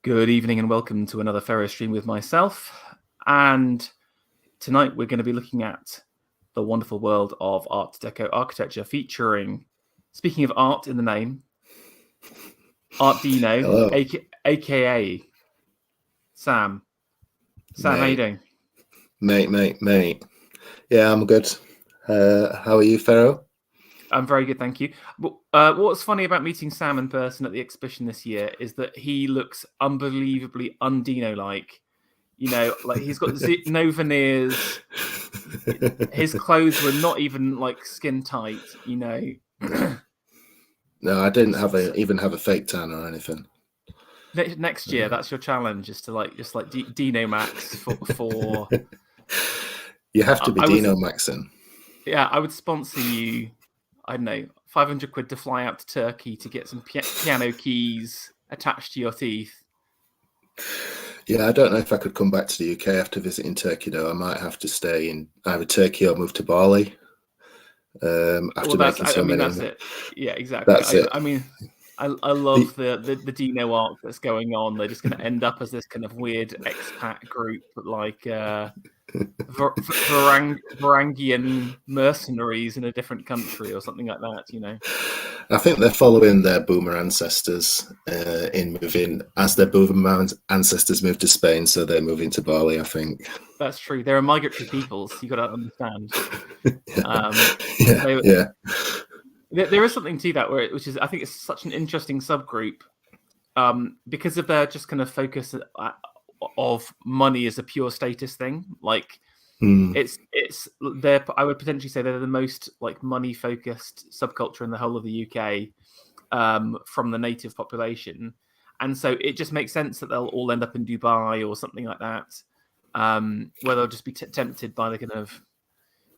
Good evening and welcome to another Ferro stream with myself. And tonight we're going to be looking at the wonderful world of Art Deco architecture featuring, speaking of art in the name, Art Dino, aka Sam. Sam, how you doing? Mate. Yeah, I'm good. How are you, Ferro? I'm very good, thank you. What's funny about meeting Sam in person at the exhibition this year is that he looks unbelievably un-Dino-like. You know, like he's got no veneers. His clothes were not even like skin tight, you know. No, I didn't even have a fake tan or anything. Next year, that's your challenge, is to just Dino Max for. You have to be Dino Maxing. Yeah, I would sponsor you. I don't know, 500 quid to fly out to Turkey to get some piano keys attached to your teeth. Yeah, I don't know if I could come back to the UK after visiting Turkey, though. I might have to stay in either Turkey or move to Bali. That's it. Yeah, exactly. That's it. I mean, I love the Dino arc that's going on. They're just going to end up as this kind of weird expat group, like Varangian mercenaries in a different country or something like that, you know. I think they're following their boomer ancestors in moving, as their boomer ancestors moved to Spain, so they're moving to Bali, I think. That's true. They're a migratory peoples. You got to understand. Yeah. There is something to that, which is, I think, it's such an interesting subgroup because of their just kind of focus of money as a pure status thing. Like, it's I would potentially say they're the most like money focused subculture in the whole of the UK from the native population, and so it just makes sense that they'll all end up in Dubai or something like that, where they'll just be tempted by the kind of,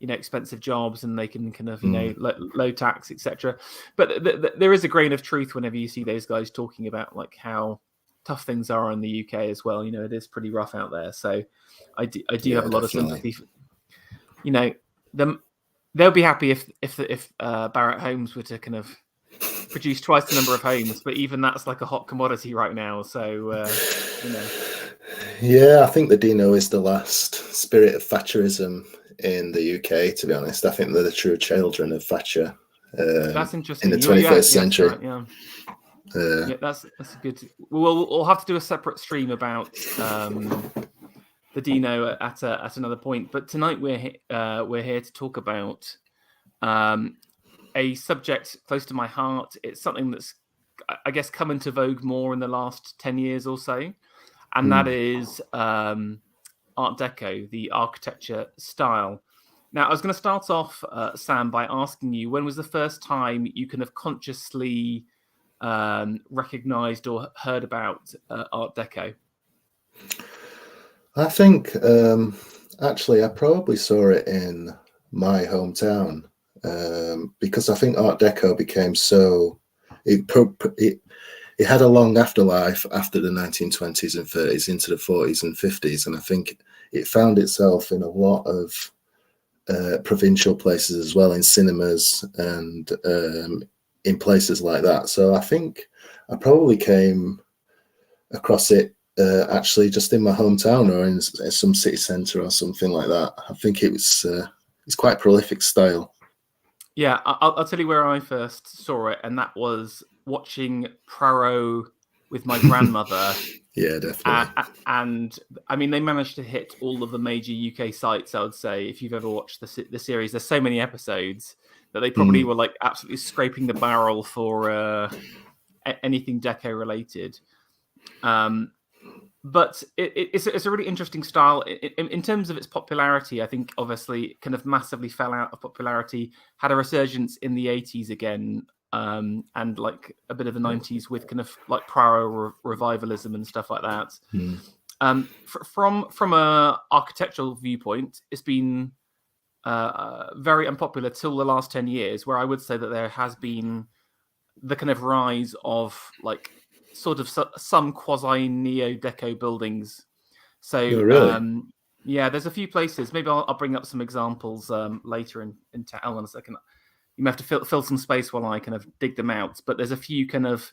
you know, expensive jobs, and they can kind of, you know, low tax, etc. But there is a grain of truth whenever you see those guys talking about like how tough things are in the UK as well. You know, it is pretty rough out there. So I do have a lot of sympathy. You know, they'll be happy if Barratt Homes were to kind of produce twice the number of homes, but even that's like a hot commodity right now. So you know. Yeah, I think the Dino is the last spirit of Thatcherism in the UK, to be honest. I think they're the true children of Thatcher. That's interesting. In the 21st century. Right, yeah. Yeah, that's a good. We'll have to do a separate stream about the Dino at another point. But tonight we're here to talk about a subject close to my heart. It's something that's, I guess, come into vogue more in the last 10 years or so, and that is Art Deco, the architecture style. Now, I was going to start off, Sam, by asking you, when was the first time you kind of consciously recognized or heard about Art Deco? I think actually I probably saw it in my hometown because I think Art Deco became so it had a long afterlife after the 1920s and 30s into the 40s and 50s, and I think it found itself in a lot of provincial places as well, in cinemas and in places like that. So I think I probably came across it actually just in my hometown or in some city centre or something like that. I think it's quite prolific style. Yeah, I'll tell you where I first saw it, and that was watching Poirot with my grandmother. Yeah, definitely. And I mean, they managed to hit all of the major UK sites, I would say. If you've ever watched the series, there's so many episodes that they probably were like absolutely scraping the barrel for anything Deco related. But it's a really interesting style in terms of its popularity. I think obviously it kind of massively fell out of popularity, had a resurgence in the 80s again, and like a bit of the 90s with kind of like Poirot revivalism and stuff like that. From a architectural viewpoint, it's been very unpopular till the last 10 years, where I would say that there has been the kind of rise of like sort of some quasi neo-deco buildings. So really? Yeah, there's a few places. Maybe I'll bring up some examples later in hold on a second. You may have to fill some space while I kind of dig them out. But there's a few kind of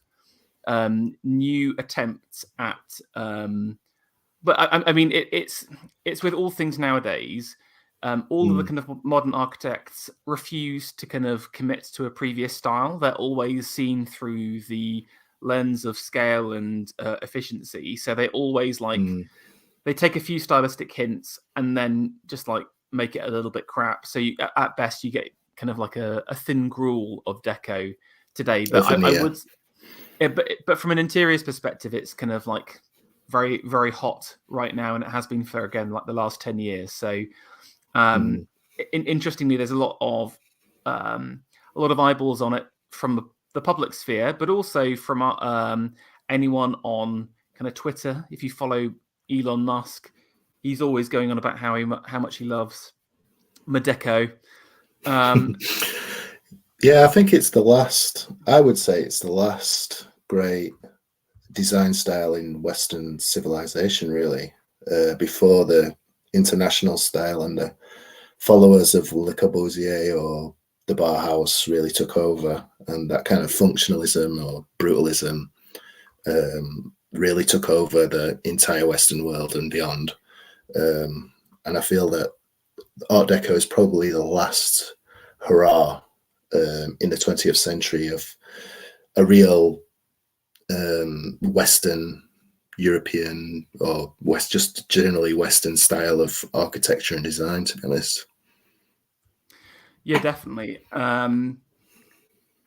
new attempts at. But I mean, it's with all things nowadays. All of the kind of modern architects refuse to kind of commit to a previous style. They're always seen through the lens of scale and efficiency. So they always they take a few stylistic hints and then just like make it a little bit crap. So at best you get kind of like a thin gruel of deco today. But I would, but from an interiors perspective, it's kind of like very, very hot right now, and it has been for again like the last 10 years. So interestingly, there's a lot of eyeballs on it from the public sphere, but also from anyone on kind of Twitter. If you follow Elon Musk, he's always going on about how much he loves Deco. Yeah, I think it's the last. I would say it's the last great design style in Western civilization, really. Before the international style and the followers of Le Corbusier or the Bauhaus really took over, and that kind of functionalism or brutalism really took over the entire Western world and beyond. And I feel that Art Deco is probably the last hurrah in the 20th century of a real Western European or just generally Western style of architecture and design, to be honest. Yeah, definitely. And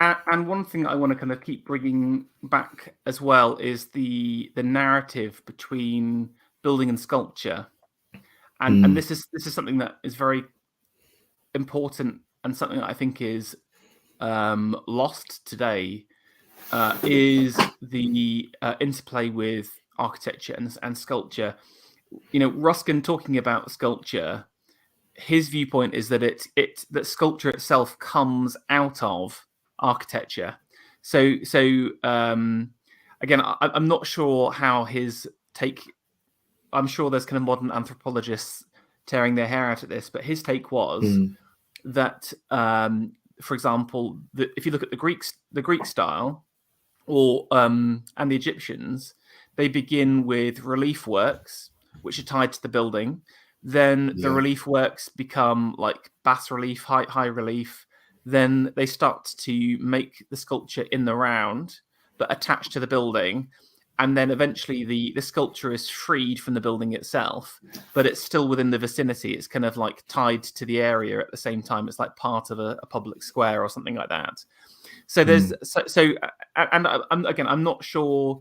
one thing I want to kind of keep bringing back as well is the narrative between building and sculpture, and this is something that is very important and something that I think is lost today. Is the interplay with architecture and sculpture. You know, Ruskin talking about sculpture, his viewpoint is that that sculpture itself comes out of architecture. So again, I'm not sure how his take. I'm sure there's kind of modern anthropologists tearing their hair out at this, but his take was that, for example, if you look at the Greek style, or and the Egyptians, they begin with relief works, which are tied to the building. Then the relief works become like bas relief, high relief. Then they start to make the sculpture in the round, but attached to the building. And then eventually the sculpture is freed from the building itself, but it's still within the vicinity. It's kind of like tied to the area at the same time. It's like part of a public square or something like that. So there's and I'm not sure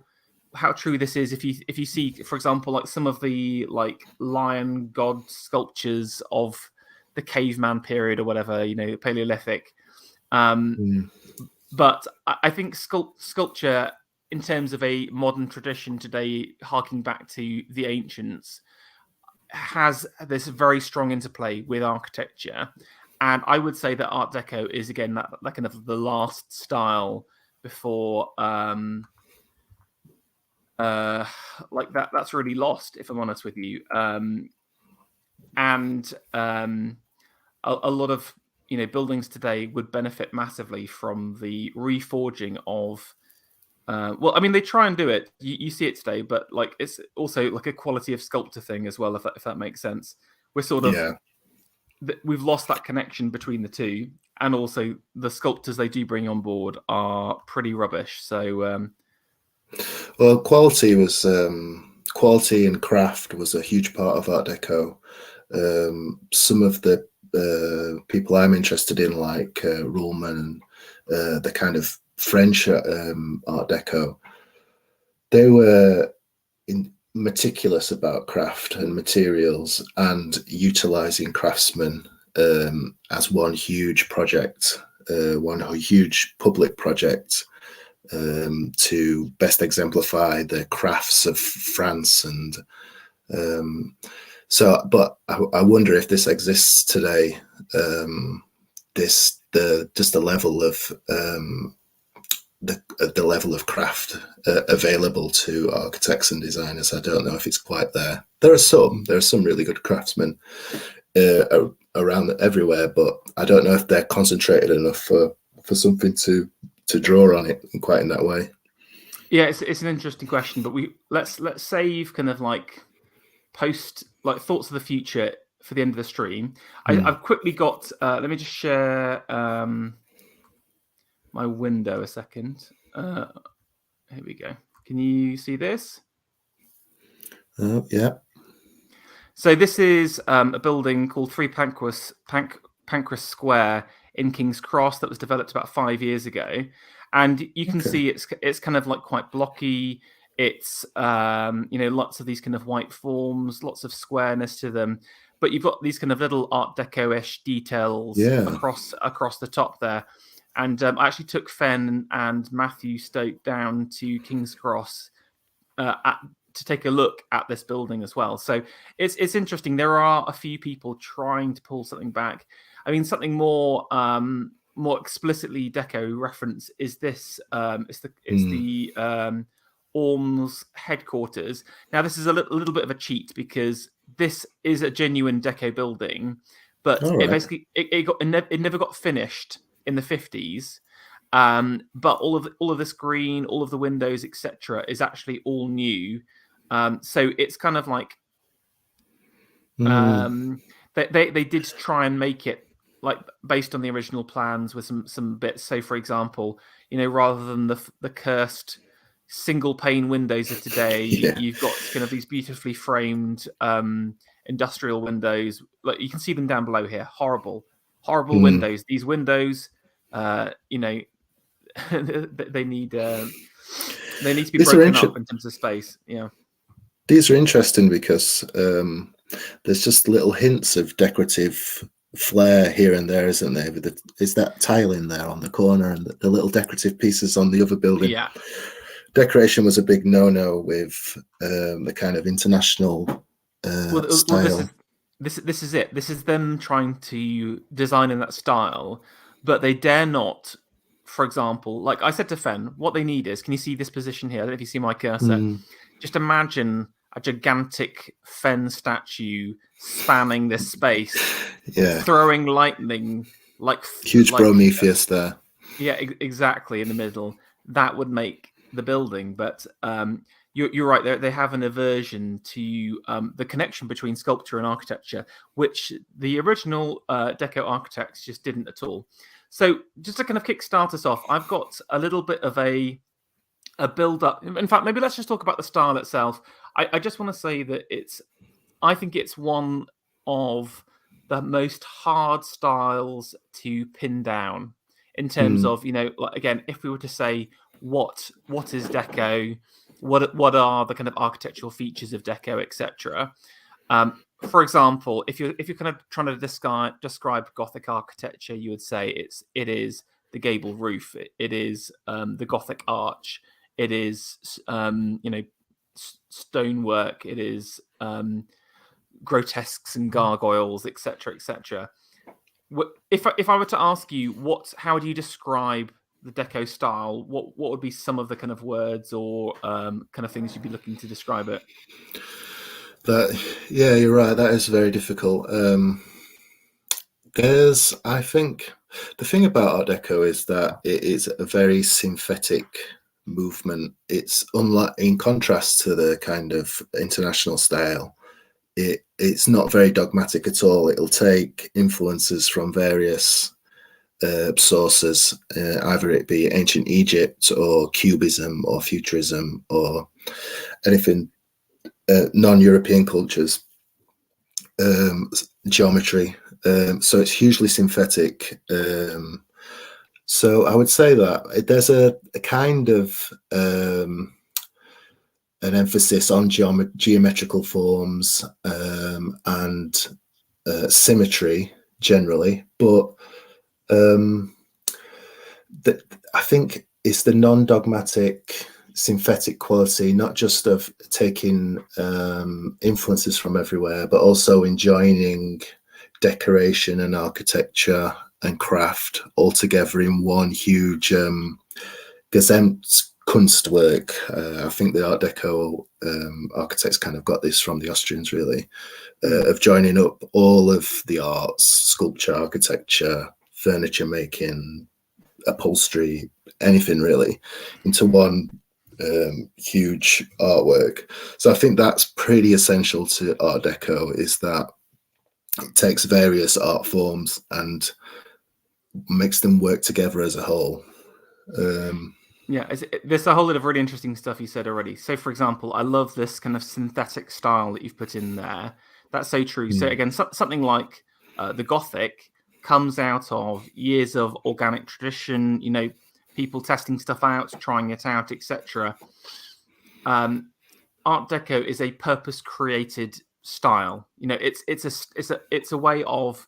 how true this is. If you see, for example, like some of the like lion god sculptures of the caveman period or whatever, you know, Paleolithic. But I think sculpture, in terms of a modern tradition today, harking back to the ancients, has this very strong interplay with architecture. And I would say that Art Deco is, again, that kind of the last style before like that's really lost, if I'm honest with you. And a lot of, you know, buildings today would benefit massively from the reforging of well, I mean, they try and do it. You see it today, but like it's also like a quality of sculptor thing as well, if that makes sense. We're sort of we've lost that connection between the two, and also the sculptors they do bring on board are pretty rubbish. So, well, quality and craft was a huge part of Art Deco. Some of the people I'm interested in, like Ruhlmann, the kind of French Art Deco, they were meticulous about craft and materials and utilizing craftsmen as one huge project, one huge public project to best exemplify the crafts of France. And but I wonder if this exists today. The level of the level of craft available to architects and designers. I don't know if it's quite there. There are some really good craftsmen around everywhere, but I don't know if they're concentrated enough for something to draw on it quite in that way. Yeah, it's an interesting question, but let's save kind of like post like thoughts of the future for the end of the stream. I've quickly got. Let me just share my window a second. Here we go. Can you see this? Yeah. So this is a building called Pancras Square in King's Cross that was developed about 5 years ago, and you can see it's kind of like quite blocky. It's lots of these kind of white forms, lots of squareness to them, but you've got these kind of little Art Deco-ish details across the top there. And I actually took Fen and Matthew Stoke down to King's Cross to take a look at this building as well. So it's interesting. There are a few people trying to pull something back. I mean, something more explicitly Deco reference is this. It's the Orms headquarters. Now, this is a little bit of a cheat because this is a genuine Deco building, but it never got finished in the 50s. But all of this green, all of the windows, etc., is actually all new. So it's kind of like they did try and make it like based on the original plans with some bits. So, for example, rather than the cursed single pane windows of today, you've got kind of these beautifully framed industrial windows. Like you can see them down below here. Horrible windows. These windows, they need to be broken up in terms of space. Yeah. These are interesting because there's just little hints of decorative flair here and there, isn't there? Is that tiling there on the corner and the little decorative pieces on the other building? Yeah. Decoration was a big no-no with the kind of international style. This is it. This is them trying to design in that style, but they dare not. For example, like I said to Fen, what they need is, can you see this position here? I don't know if you see my cursor. Just imagine a gigantic Fen statue spanning this space, throwing lightning like huge Prometheus there. Yeah, exactly in the middle. That would make the building, but you're right. They have an aversion to the connection between sculpture and architecture, which the original Deco architects just didn't at all. So just to kind of kickstart us off, I've got a little bit of a build-up. In fact, maybe let's just talk about the style itself. I just want to say that I think it's one of the most hard styles to pin down in terms of, like, again, if we were to say what is Deco, what are the kind of architectural features of Deco, etc. For example, if you're kind of trying to describe Gothic architecture, you would say it is the gable roof, it is the Gothic arch, it is stonework, it is grotesques and gargoyles, etc., etc. If I were to ask you how do you describe the Deco style, what would be some of the kind of words or kind of things you'd be looking to describe it? You're right. That is very difficult. I think the thing about Art Deco is that it is a very synthetic movement. It's unlike, in contrast to the kind of international style, it's not very dogmatic at all. It'll take influences from various sources, either it be ancient Egypt or Cubism or Futurism or anything, non-European cultures, geometry. So it's hugely synthetic. So I would say that there's a kind of an emphasis on geometrical forms and symmetry generally, but I think it's the non-dogmatic synthetic quality, not just of taking influences from everywhere, but also enjoining decoration and architecture and craft all together in one huge Gesamtkunstwerk. I think the Art Deco architects kind of got this from the Austrians, really, of joining up all of the arts, sculpture, architecture, furniture making, upholstery, anything really, into one huge artwork. So I think that's pretty essential to Art Deco, is that it takes various art forms and makes them work together as a whole. Yeah, there's a whole lot of really interesting stuff you said already. So, for example, I love this kind of synthetic style that you've put in there. That's so true. So, again, something like the Gothic comes out of years of organic tradition, you know, people testing stuff out, trying it out, etc. Art Deco is a purpose-created style. You know, it's a way of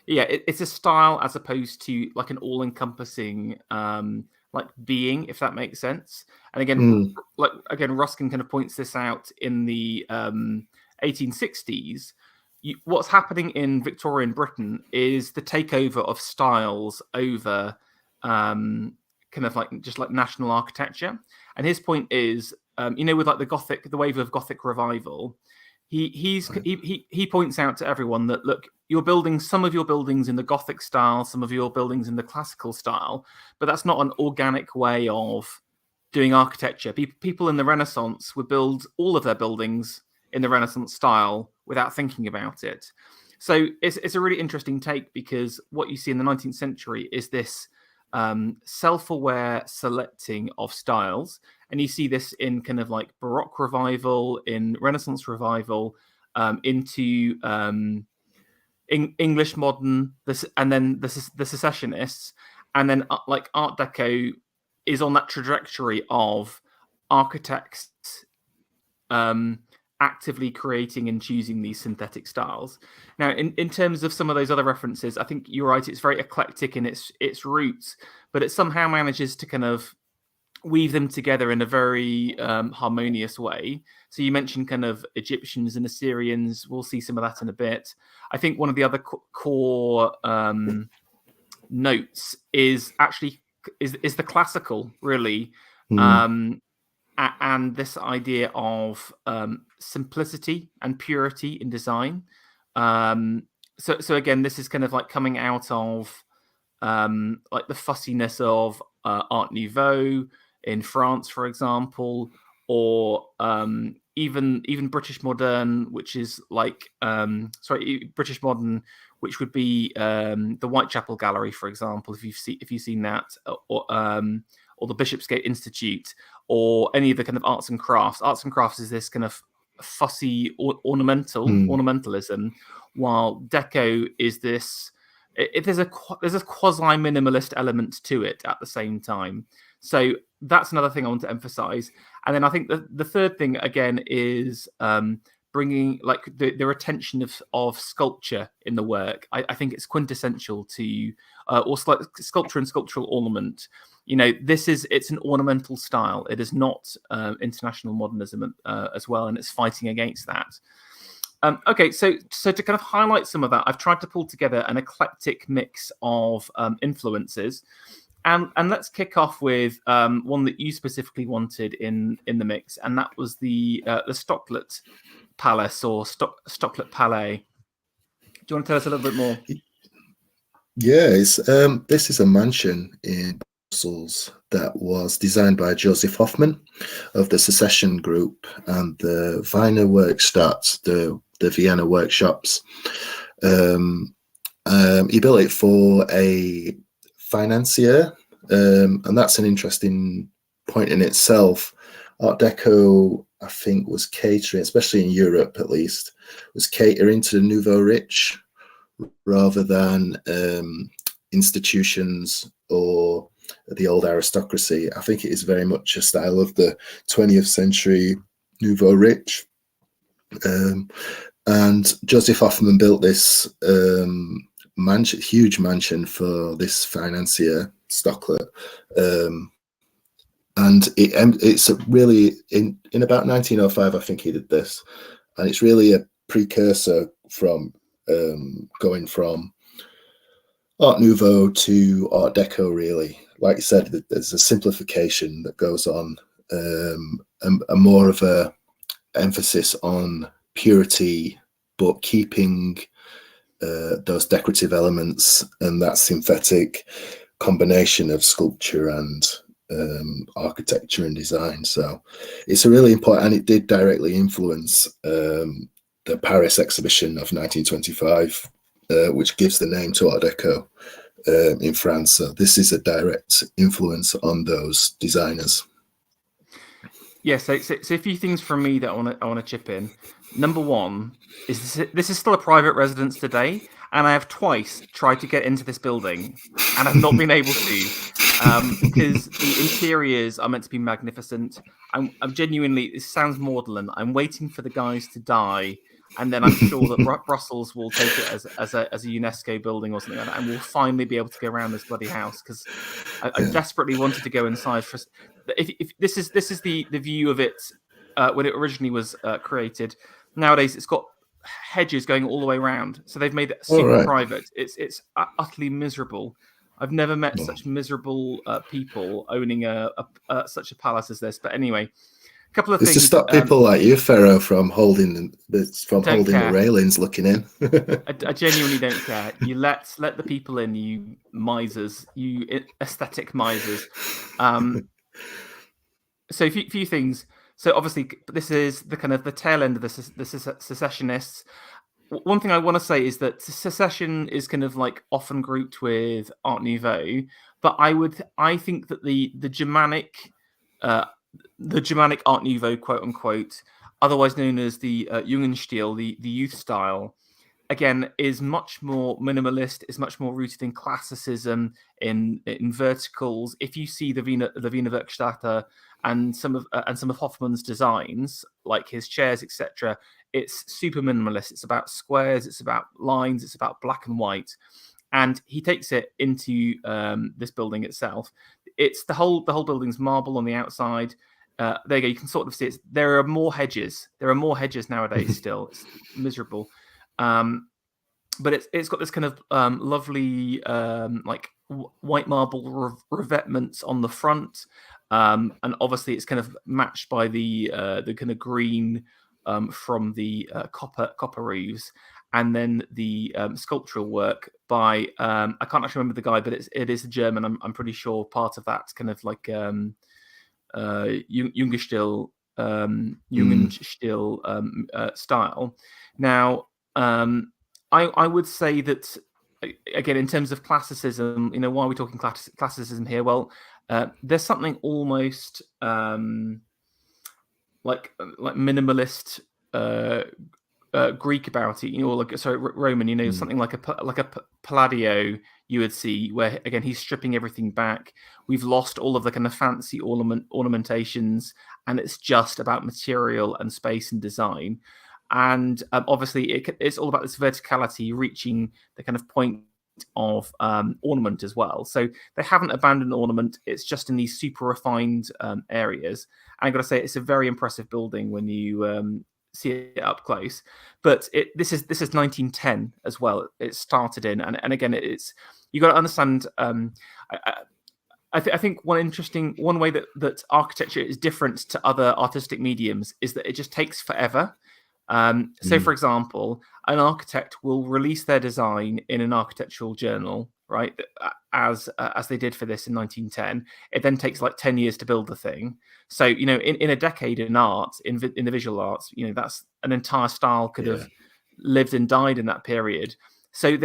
it's a style as opposed to like an all-encompassing like being, if that makes sense. And again, Ruskin kind of points this out in the 1860s. What's happening in Victorian Britain is the takeover of styles over kind of like just like national architecture. And his point is, you know, with like the wave of Gothic revival, he points out to everyone that, look, you're building some of your buildings in the Gothic style, some of your buildings in the classical style, but that's not an organic way of doing architecture. People in the Renaissance would build all of their buildings in the Renaissance style without thinking about it. So it's a really interesting take, because what you see in the 19th century is this self-aware selecting of styles. And you see this in kind of like Baroque revival, in Renaissance revival, into English modern, and then the Secessionists, and then like Art Deco is on that trajectory of architects actively creating and choosing these synthetic styles. Now, in terms of some of those other references, I think you're right. It's very eclectic in its roots, but it somehow manages to kind of weave them together in a very harmonious way. So you mentioned kind of Egyptians and Assyrians. We'll see some of that in a bit. I think one of the other core notes is actually is the classical, really, and this idea of simplicity and purity in design. So again, this is kind of like coming out of like the fussiness of Art Nouveau in France, for example, or even British Modern, which is like British Modern, which would be the Whitechapel Gallery, for example, if you've seen that, or the Bishopsgate Institute, or any of the kind of arts and crafts. Arts and crafts is this kind of fussy ornamentalism, while Deco is this. There's a quasi-minimalist element to it at the same time. So that's another thing I want to emphasize. And then I think the third thing, again, is bringing like the retention of sculpture in the work. I think it's quintessential to or sculpture and sculptural ornament. You know, it's an ornamental style. It is not international modernism as well, and it's fighting against that. Okay, so to kind of highlight some of that, I've tried to pull together an eclectic mix of influences, and let's kick off with one that you specifically wanted in the mix, and that was the Stoclet Palace, or Stoclet Palais. Do you want to tell us a little bit more? Yeah, this is a mansion in Brussels that was designed by Joseph Hoffmann of the Secession Group and the Wiener Werkstatt, the Vienna workshops. He built it for a financier, and that's an interesting point in itself. Art Deco, I think, was catering, especially in Europe at least, was catering to the nouveau rich rather than institutions or the old aristocracy. I think it is very much a style of the 20th century nouveau rich. And Joseph Hoffmann built this huge mansion for this financier, Stoclet. And it's really, in about 1905, I think he did this. And it's really a precursor from going from Art Nouveau to Art Deco, really. Like you said, there's a simplification that goes on, and more of a emphasis on purity, but keeping those decorative elements and that synthetic combination of sculpture and architecture and design. So it's a really important, and it did directly influence the Paris exhibition of 1925, which gives the name to Art Deco in France. So this is a direct influence on those designers. Yeah, so a few things from me that I want to chip in. Number one is this is still a private residence today, and I have twice tried to get into this building, and I've not been able to, because the interiors are meant to be magnificent. I'm genuinely, it sounds maudlin. I'm waiting for the guys to die, and then I'm sure that Brussels will take it as a UNESCO building or something like that, and we'll finally be able to go around this bloody house, because I desperately wanted to go inside. If this is the view of it when it originally was created. Nowadays, it's got hedges going all the way around, so they've made it super private. It's utterly miserable. I've never met such miserable people owning such a palace as this. But anyway, a couple of things to stop people like you, Ferro, from holding the railings, looking in. I genuinely don't care. You let the people in, you misers, you aesthetic misers. So a few things. So obviously, this is the kind of the tail end of the secessionists. One thing I want to say is that secession is kind of like often grouped with Art Nouveau, but I think that the Germanic Art Nouveau, quote unquote, otherwise known as the Jugendstil, the youth style, again, is much more minimalist, is much more rooted in classicism, in verticals. If you see the Wiener Werkstätte and some of Hoffmann's designs, like his chairs, etc., it's super minimalist. It's about squares, it's about lines, it's about black and white, and he takes it into this building itself. It's the whole building's marble on the outside. There you go. You can sort of see it. There are more hedges. There are more hedges nowadays. Still, it's miserable. But it's got this kind of lovely like white marble revetments on the front, and obviously it's kind of matched by the kind of green from the copper roofs, and then the sculptural work by I can't actually remember the guy, but it is a German. I'm pretty sure part of that's kind of like Jugendstil style. Now, I would say that, again, in terms of classicism, why are we talking classicism here? Well, there's something almost like minimalist Greek about it, or Roman, something like a Palladio you would see, where again he's stripping everything back. We've lost all of the kind of fancy ornamentations, and it's just about material and space and design. And obviously, it's all about this verticality, reaching the kind of point of ornament as well. So they haven't abandoned ornament. It's just in these super refined areas. And I've got to say, it's a very impressive building when you see it up close. But this is 1910 as well. It started in, and again, you got to understand. I think one way that architecture is different to other artistic mediums is that it just takes forever. So, for example, an architect will release their design in an architectural journal, right? As they did for this in 1910. It then takes like 10 years to build the thing. So, in a decade in art, in the visual arts, that's an entire style could have lived and died in that period. So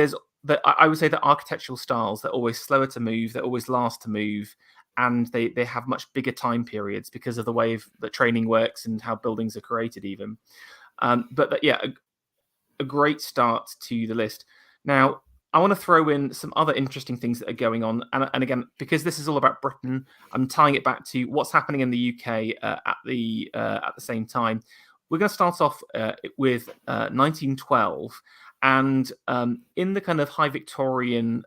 I would say that architectural styles, they're always slower to move, they're always last to move, and they have much bigger time periods because of the way the training works and how buildings are created even. But yeah, a great start to the list. Now, I want to throw in some other interesting things that are going on. And again, because this is all about Britain, I'm tying it back to what's happening in the UK at the same time. We're going to start off with 1912. And in the kind of high Victorian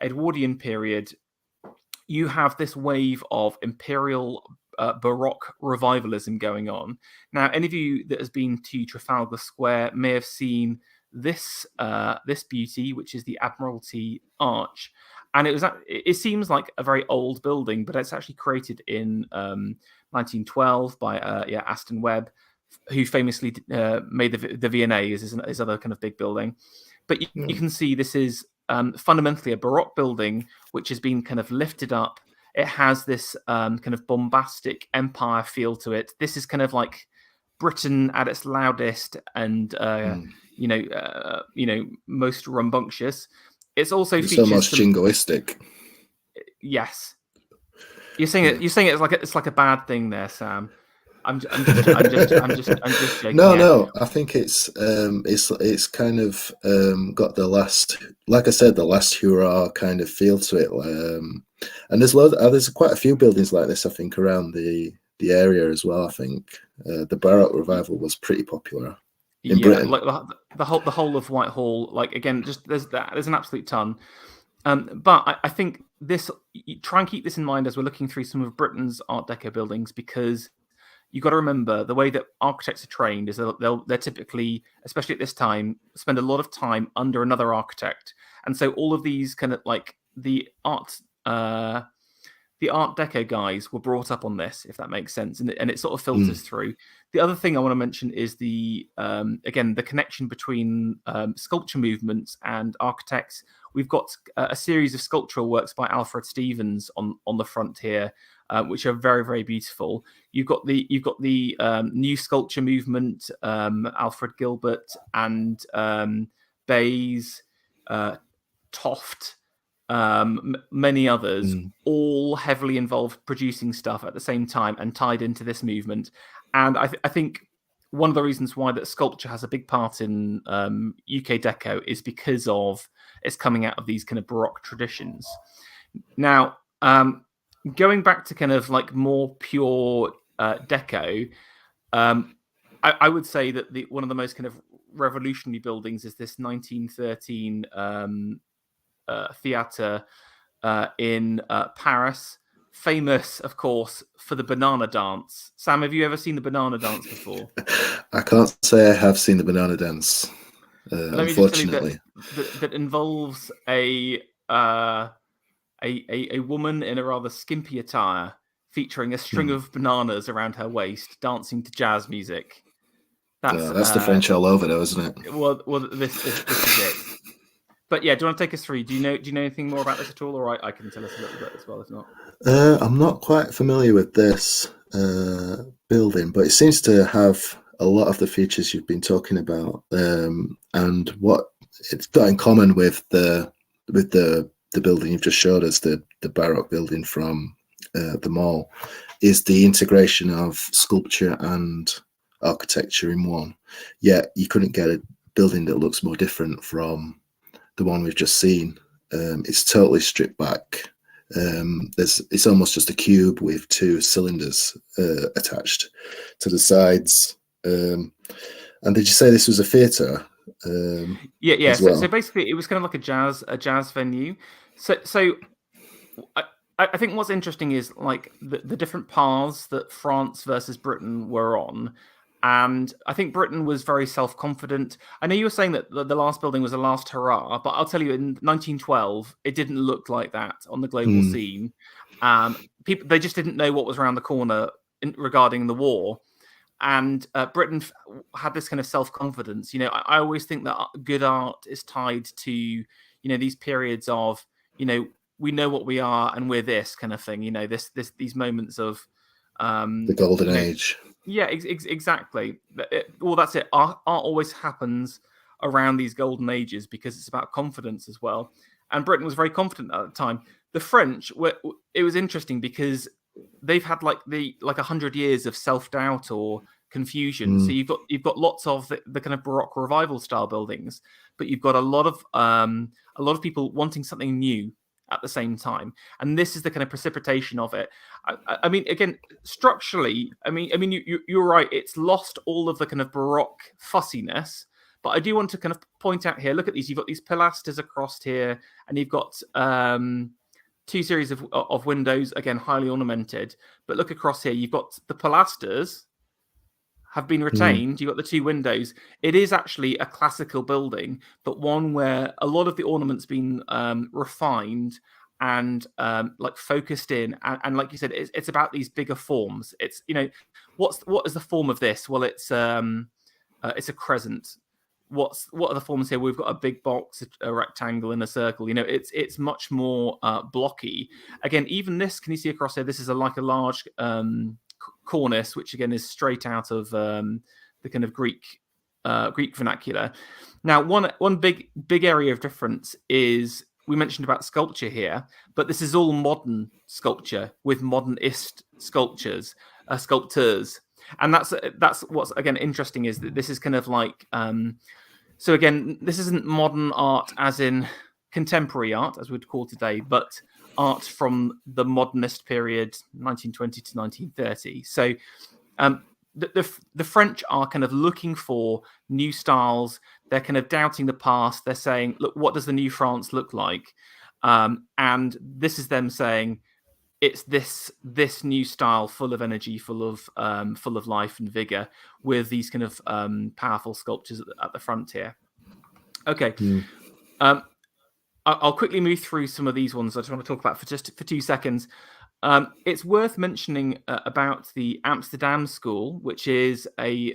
Edwardian period, you have this wave of imperial Baroque revivalism going on. Now, any of you that has been to Trafalgar Square may have seen this beauty, which is the Admiralty Arch, and it seems like a very old building, but it's actually created in 1912 by Aston Webb, who famously made the V&A as his other kind of big building. But you can see this is fundamentally a Baroque building which has been kind of lifted up. It has this kind of bombastic empire feel to it. This is kind of like Britain at its loudest and most rambunctious. It's also It's features almost some. jingoistic. Yes, you're saying it. You're saying it's like a bad thing there, Sam. I'm just joking. No. I think it's kind of got the last, like I said, the last hurrah kind of feel to it. And there's quite a few buildings like this, I think, around the area as well. I think the Baroque revival was pretty popular in Britain. Like the whole of Whitehall. Like again, just there's an absolute ton. But I think try and keep this in mind as we're looking through some of Britain's Art Deco buildings, because you've got to remember the way that architects are trained is they're typically, especially at this time, spend a lot of time under another architect. And so all of these kind of like the Art Deco guys were brought up on this, if that makes sense. And it sort of filters through. The other thing I want to mention is the connection between sculpture movements and architects. We've got a series of sculptural works by Alfred Stevens on the front here, which are very, very beautiful. You've got the new sculpture movement, Alfred Gilbert and Bayes, Toft, many others, all heavily involved producing stuff at the same time and tied into this movement. And I think one of the reasons why that sculpture has a big part in UK Deco is because of it's coming out of these kind of Baroque traditions. Now, going back to kind of like more pure Deco, I would say that one of the most kind of revolutionary buildings is this 1913 theatre in Paris, famous, of course, for the banana dance. Sam, have you ever seen the banana dance before? I can't say I have seen the banana dance, unfortunately. That involves a woman in a rather skimpy attire, featuring a string of bananas around her waist, dancing to jazz music. That's the French all over, though, isn't it? Well, this is it. But yeah, do you want to take us through? Do you know anything more about this at all, or I can tell us a little bit as well, if not? I'm not quite familiar with this building, but it seems to have a lot of the features you've been talking about, and what it's got in common with the building you've just showed us, the Baroque building from the Mall, is the integration of sculpture and architecture in one. Yet you couldn't get a building that looks more different from the one we've just seen. It's totally stripped back. It's almost just a cube with two cylinders attached to the sides. And did you say this was a theatre? Yeah. So basically, it was kind of like a jazz venue. So I think what's interesting is like the different paths that France versus Britain were on. And I think Britain was very self-confident. I know you were saying that the last building was a last hurrah, but I'll tell you, in 1912, it didn't look like that on the global scene. They just didn't know what was around the corner regarding the war. And Britain had this kind of self-confidence. You know, I always think that good art is tied to, you know, these periods of, you know, we know what we are and we're this kind of thing. You know, these moments of the golden age. Yeah, exactly. Well, that's it. Art always happens around these golden ages because it's about confidence as well. And Britain was very confident at the time. The French it was interesting because they've had like 100 years of self-doubt or confusion. So you've got lots of the kind of Baroque revival style buildings, but you've got a lot of people wanting something new at the same time, and this is the kind of precipitation of it. I mean, again, structurally, I mean, you're right. It's lost all of the kind of Baroque fussiness, but I do want to kind of point out here. Look at these. You've got these pilasters across here, and you've got two series of windows, again highly ornamented. But look across here. You've got the pilasters have been retained. You've got the two windows. It is actually a classical building, but one where a lot of the ornaments been refined and like focused in. And like you said, it's about these bigger forms. It's, you know, what is the form of this? Well, it's a crescent. what are the forms here? We've got a big box, a rectangle, and a circle. It's much more blocky. Again, even this, can you see across here? This is like a large cornice, which again is straight out of the kind of Greek vernacular. Now, one big area of difference is, we mentioned about sculpture here, but this is all modern sculpture with modernist sculptors. And that's what's again interesting, is that this is kind of like so again, this isn't modern art as in contemporary art as we'd call today, but art from the modernist period, 1920 to 1930. So the French are kind of looking for new styles. They're kind of doubting the past. They're saying, look, what does the new France look like? And this is them saying, it's this new style, full of energy, full of life and vigor, with these kind of powerful sculptures at the front here. Okay. I'll quickly move through some of these ones I just want to talk about for 2 seconds. It's worth mentioning about the Amsterdam School, which is a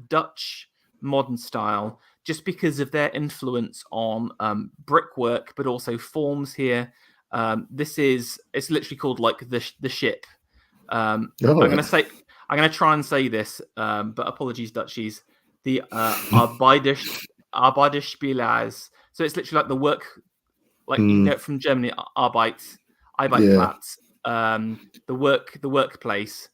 Dutch modern style, just because of their influence on brickwork, but also forms here. It's literally called like the ship. I'm going to try and say this, but apologies, Dutchies. The Arbeiderspieler's. So it's literally like the work, like you know it from Germany, Arbeitsplatz, the workplace,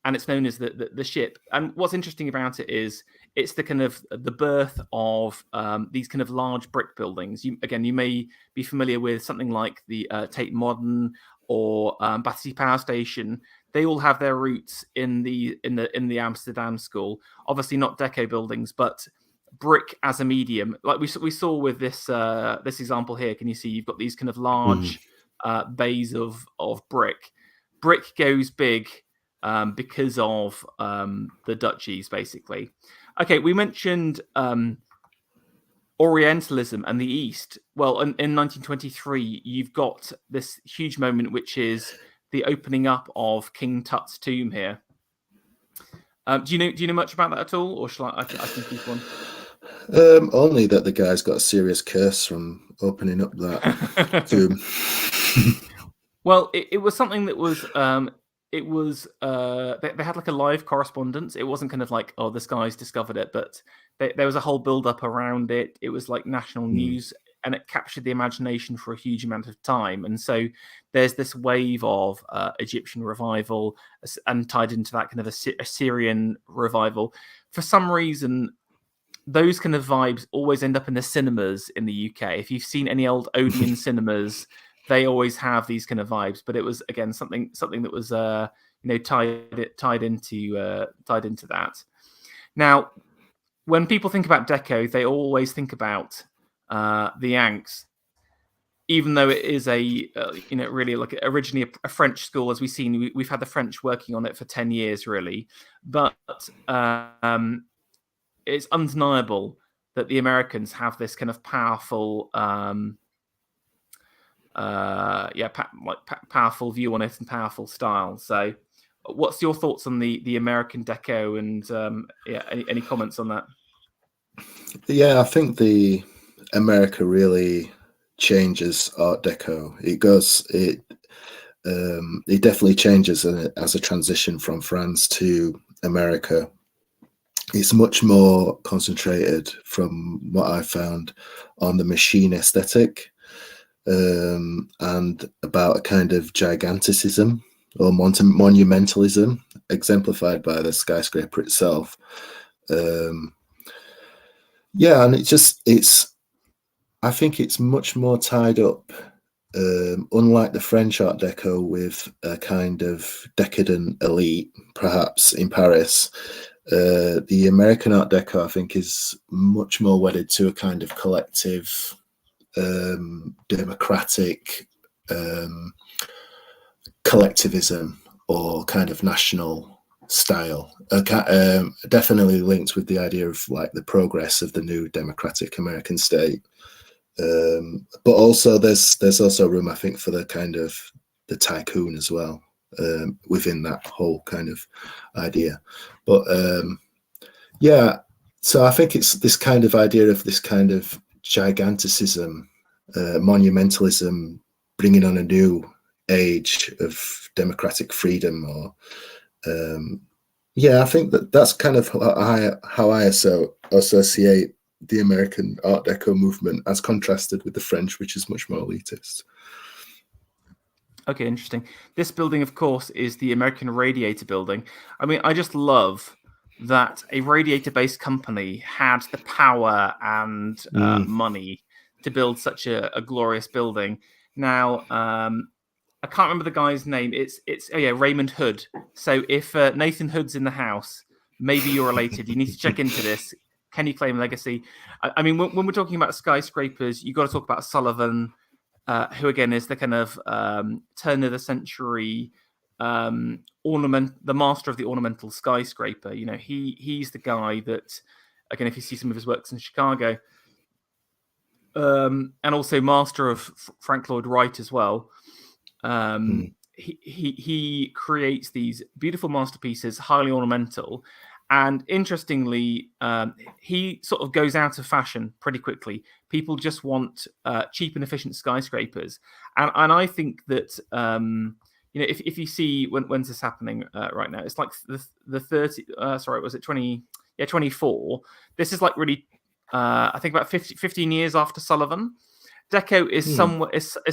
and it's known as the ship. And what's interesting about it is it's the kind of the birth of these kind of large brick buildings. You may be familiar with something like the Tate Modern or Battersea Power Station. They all have their roots in the Amsterdam School. Obviously not deco buildings, but brick as a medium. Like we saw with this example here. Can you see you've got these kind of large bays of brick. Brick goes big because of the duchies, basically. Okay, we mentioned Orientalism and the East. Well, in 1923, you've got this huge moment, which is the opening up of King Tut's tomb here. Do you know much about that at all, or shall I can keep on? Only that the guy's got a serious curse from opening up that tomb. Well, it was something that was they had like a live correspondence. It wasn't kind of like, oh, this guy's discovered it, but there was a whole build up around it. It was like national news, and it captured the imagination for a huge amount of time. And so there's this wave of Egyptian revival, and tied into that kind of Assyrian revival. For some reason, those kind of vibes always end up in the cinemas in the UK. If you've seen any old Odeon cinemas, they always have these kind of vibes. But it was, again, something that was tied into that. Now, when people think about deco, they always think about the Yanks, even though it is really like originally a French school. As we've seen, we've had the French working on it for 10 years, really. But it's undeniable that the Americans have this kind of powerful, powerful view on it and powerful style. So, what's your thoughts on the American deco, and any comments on that? Yeah, I think the America really changes Art Deco. It definitely changes as a transition from France to America. It's much more concentrated, from what I found, on the machine aesthetic, and about a kind of giganticism or monumentalism, exemplified by the skyscraper itself. And I think it's much more tied up, unlike the French Art Deco, with a kind of decadent elite, perhaps in Paris. The American Art Deco, I think, is much more wedded to a kind of collective, democratic collectivism, or kind of national style. Definitely linked with the idea of like the progress of the new democratic American state. But also there's also room, I think, for the kind of the tycoon as well, within that whole kind of idea. But So I think it's this kind of idea of this kind of giganticism, monumentalism, bringing on a new age of democratic freedom. Or I think that's kind of how I associate the American Art Deco movement as contrasted with the French, which is much more elitist. Okay, interesting. This building, of course, is the American Radiator Building. I mean, I just love that a radiator-based company had the power and money to build such a glorious building. Now, I can't remember the guy's name. It's Raymond Hood. So if Nathan Hood's in the house, maybe you're related. You need to check into this. Can you claim legacy? I mean, when we're talking about skyscrapers, you've got to talk about Sullivan, who again is the kind of turn of the century the master of the ornamental skyscraper. You know, he's the guy that, again, if you see some of his works in Chicago, and also master of Frank Lloyd Wright as well. He creates these beautiful masterpieces, highly ornamental, and interestingly, he sort of goes out of fashion pretty quickly. People just want cheap and efficient skyscrapers, and I think that if you see when's this happening right now, it's like the 30. Was it 20? Yeah, 24. This is like really, I think about 15 years after Sullivan. Deco is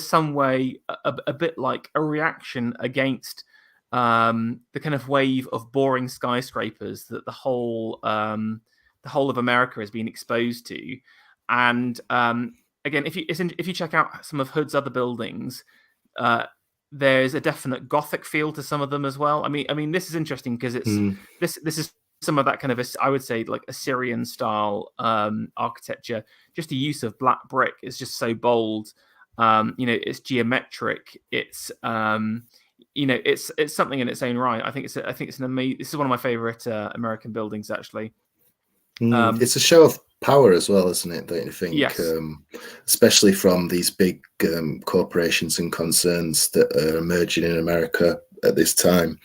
some way a bit like a reaction against the kind of wave of boring skyscrapers that the whole of America has been exposed to. And again, if you check out some of Hood's other buildings, there's a definite Gothic feel to some of them as well. I mean, this is interesting because it's this is some of that kind of I would say like Assyrian style architecture. Just the use of black brick is just so bold. It's geometric. It's it's something in its own right. I think it's an amazing. This is one of my favorite American buildings, actually. It's a show of power as well, isn't it? Don't you think? Yes. Especially from these big corporations and concerns that are emerging in America at this time.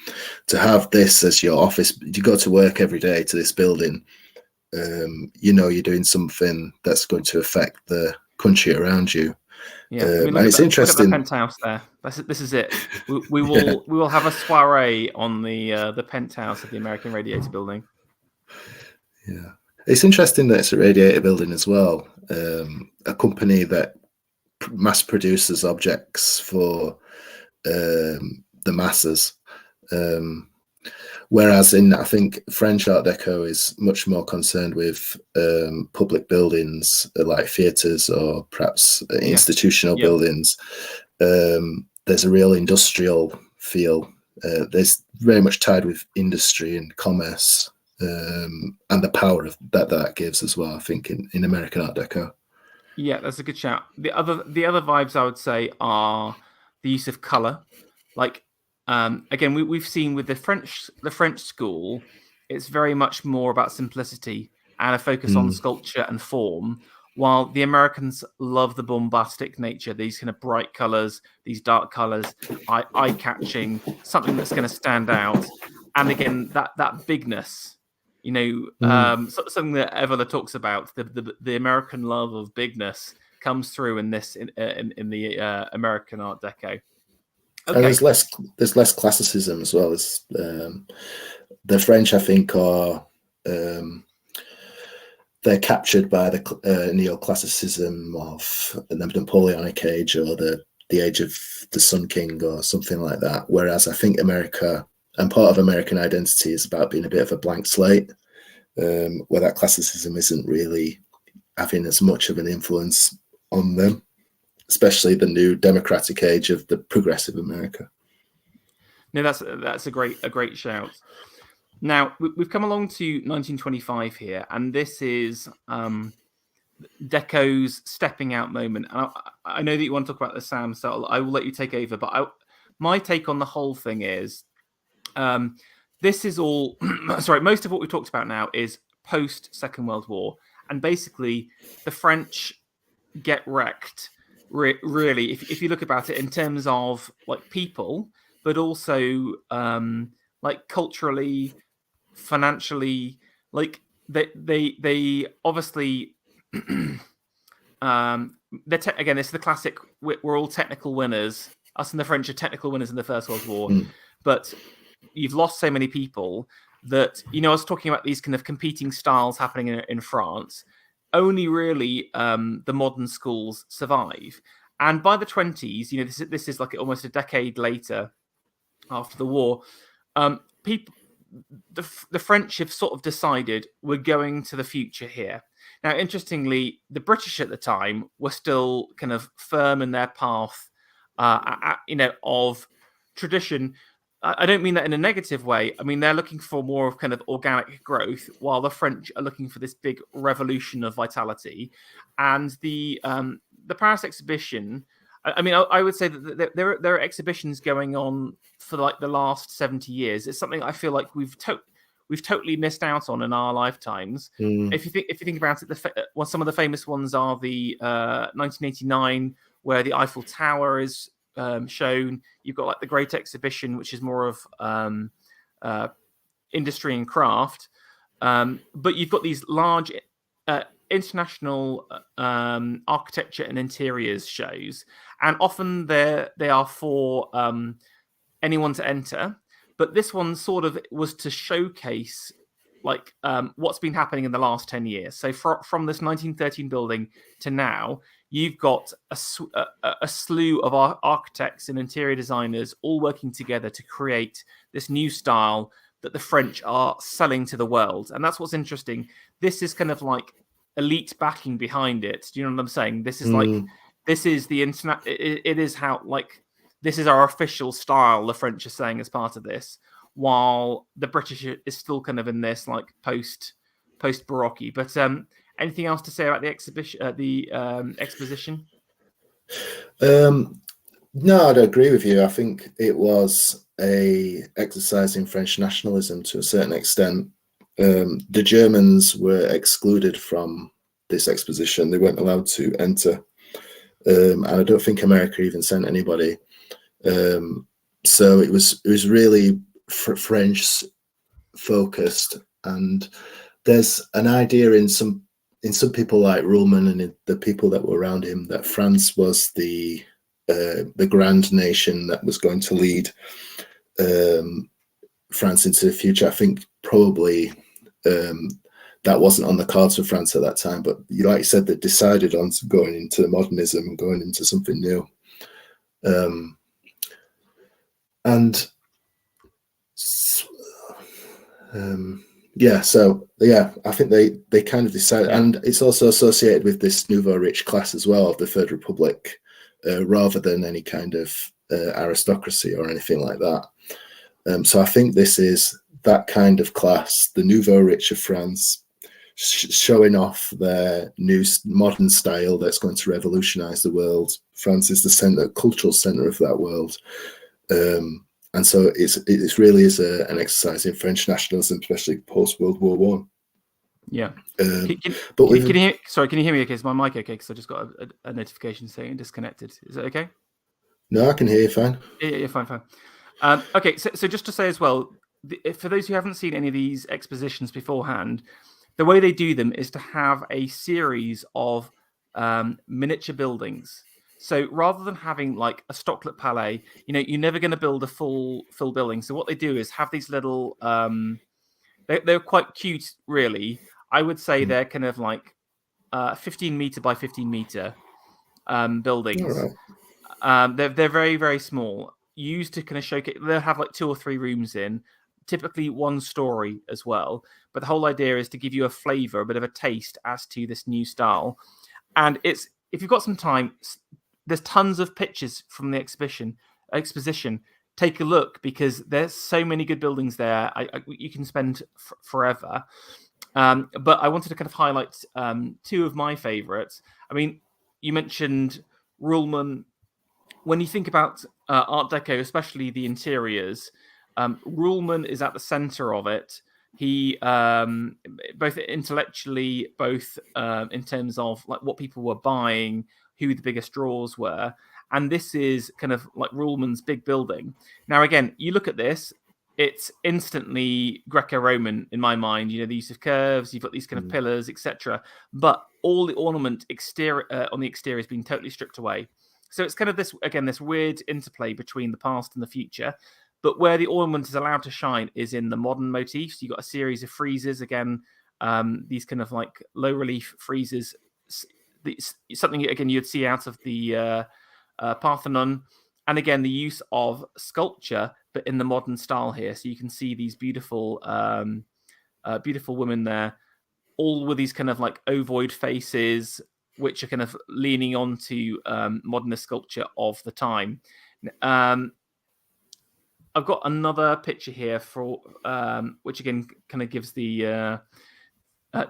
To have this as your office, you go to work every day to this building. You're doing something that's going to affect the country around you. Yeah, and it's interesting. Look at the penthouse there. This is it. We will have a soiree on the penthouse of the American Radiator Building. Yeah, it's interesting that it's a radiator building as well. A company that mass produces objects for the masses. Whereas I think French Art Deco is much more concerned with public buildings like theatres or perhaps institutional buildings. There's a real industrial feel. There's very much tied with industry and commerce and the power of that gives as well, I think, in American Art Deco. Yeah, that's a good shout. The other vibes I would say are the use of colour. Like, again, we've seen with the French school, it's very much more about simplicity and a focus on sculpture and form, while the Americans love the bombastic nature, these kind of bright colours, these dark colours, eye-catching, something that's going to stand out. And again, that bigness, something that Evola talks about, the American love of bigness comes through in the American Art Deco. Okay. And there's less classicism as well. As the French, I think, are they're captured by the neoclassicism of the Napoleonic age or the age of the Sun King or something like that. Whereas I think America and part of American identity is about being a bit of a blank slate, where that classicism isn't really having as much of an influence on them, especially the new democratic age of the progressive America. No, that's a great shout. Now we've come along to 1925 here, and this is Deco's stepping out moment. And I know that you want to talk about the Sam, so I will let you take over. But my take on the whole thing is, this is all. Sorry, most of what we talked about now is post Second World War, and basically the French get wrecked. Really, if you look about it in terms of like people, but also like culturally, financially, like they obviously again, this is the classic. We're all technical winners. Us and the French are technical winners in the First World War, but you've lost so many people that, I was talking about these kind of competing styles happening in France. Only really the modern schools survive, and by the 20s, this is like almost a decade later, after the war, people. The French have sort of decided we're going to the future here. Now, interestingly, the British at the time were still kind of firm in their path, of tradition. I don't mean that in a negative way. I mean, they're looking for more of kind of organic growth, while the French are looking for this big revolution of vitality. And the Paris exhibition, I mean, I would say that there are exhibitions going on for like the last 70 years. It's something I feel like we've totally missed out on in our lifetimes. If you think about it, some of the famous ones are the 1989, where the Eiffel Tower is shown. You've got like the Great Exhibition, which is more of industry and craft. But you've got these large international architecture and interiors shows, and often they are for anyone to enter. But this one sort of was to showcase like what's been happening in the last 10 years. So from this 1913 building to now, you've got a slew of architects and interior designers all working together to create this new style that the French are selling to the world. And that's what's interesting. This is kind of like elite backing behind it. Do you know what I'm saying? This is like, this is the internet. It is how, like, this is our official style, the French are saying as part of this, while the British is still kind of in this like post Baroque. But anything else to say about the exhibition, exposition? No, I'd agree with you. I think it was a exercise in French nationalism to a certain extent. The Germans were excluded from this exposition. They weren't allowed to enter. And I don't think America even sent anybody. So it was really French focused. And there's an idea in some people like Ruhlmann and in the people that were around him that France was the grand nation that was going to lead France into the future. I think probably that wasn't on the cards for France at that time, but like you said, they decided on going into modernism and going into something new. I think they kind of decided, and it's also associated with this nouveau rich class as well of the Third Republic, rather than any kind of aristocracy or anything like that. So I think this is that kind of class, the nouveau rich of France, showing off their new modern style that's going to revolutionize the world. France is the cultural center of that world. And so it really is an exercise in French nationalism, especially post World War One. Yeah. Can you hear me okay? Is my mic okay? Because I just got a notification saying disconnected. Is it okay? No, I can hear you fine. Yeah, fine. Okay, so just to say as well, for those who haven't seen any of these expositions beforehand, the way they do them is to have a series of miniature buildings. So rather than having like a Stoclet Palace, you're never going to build a full building. So what they do is have these little, they're quite cute, really. I would say they're kind of like 15 meter by 15 meter buildings. Right. They're very, very small. Used to kind of showcase. They'll have like 2 or 3 rooms in, typically 1 story as well. But the whole idea is to give you a flavor, a bit of a taste as to this new style. And if you've got some time, there's tons of pictures from the exposition. Take a look, because there's so many good buildings there. You can spend forever. But I wanted to kind of highlight 2 of my favorites. I mean, you mentioned Ruhlmann. When you think about Art Deco, especially the interiors, Ruhlmann is at the center of it. He, both intellectually, both in terms of like what people were buying, who the biggest draws were. And this is kind of like Ruhlmann's big building. Now, again, you look at this, it's instantly Greco-Roman in my mind. You know, the use of curves, you've got these kind of pillars, etc. But all the ornament exterior on the exterior has been totally stripped away. So it's kind of this weird interplay between the past and the future. But where the ornament is allowed to shine is in the modern motifs. You've got a series of friezes, again, these kind of like low relief friezes, something again you'd see out of the Parthenon. And again, the use of sculpture, but in the modern style here. So you can see these beautiful, beautiful women there, all with these kind of like ovoid faces, which are kind of leaning onto modernist sculpture of the time. I've got another picture here for which again kind of gives the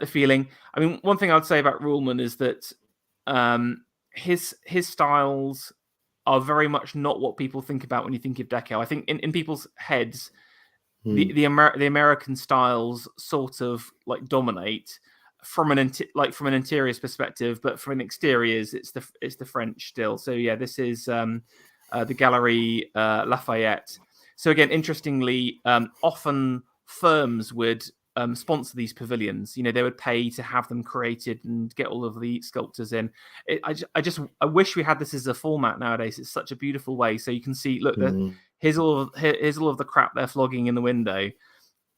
feeling. I mean, one thing I would say about Ruhlmann is that his styles are very much not what people think about when you think of Deco. I think in people's heads, the American styles sort of like dominate from an interiors perspective, but from an exteriors, it's the French still. So yeah, this is the Galerie Lafayette. So again, interestingly, often firms would sponsor these pavilions. You know, they would pay to have them created and get all of the sculptors in. I wish we had this as a format nowadays. It's such a beautiful way. So you can see, look, here's all of the crap they're flogging in the window,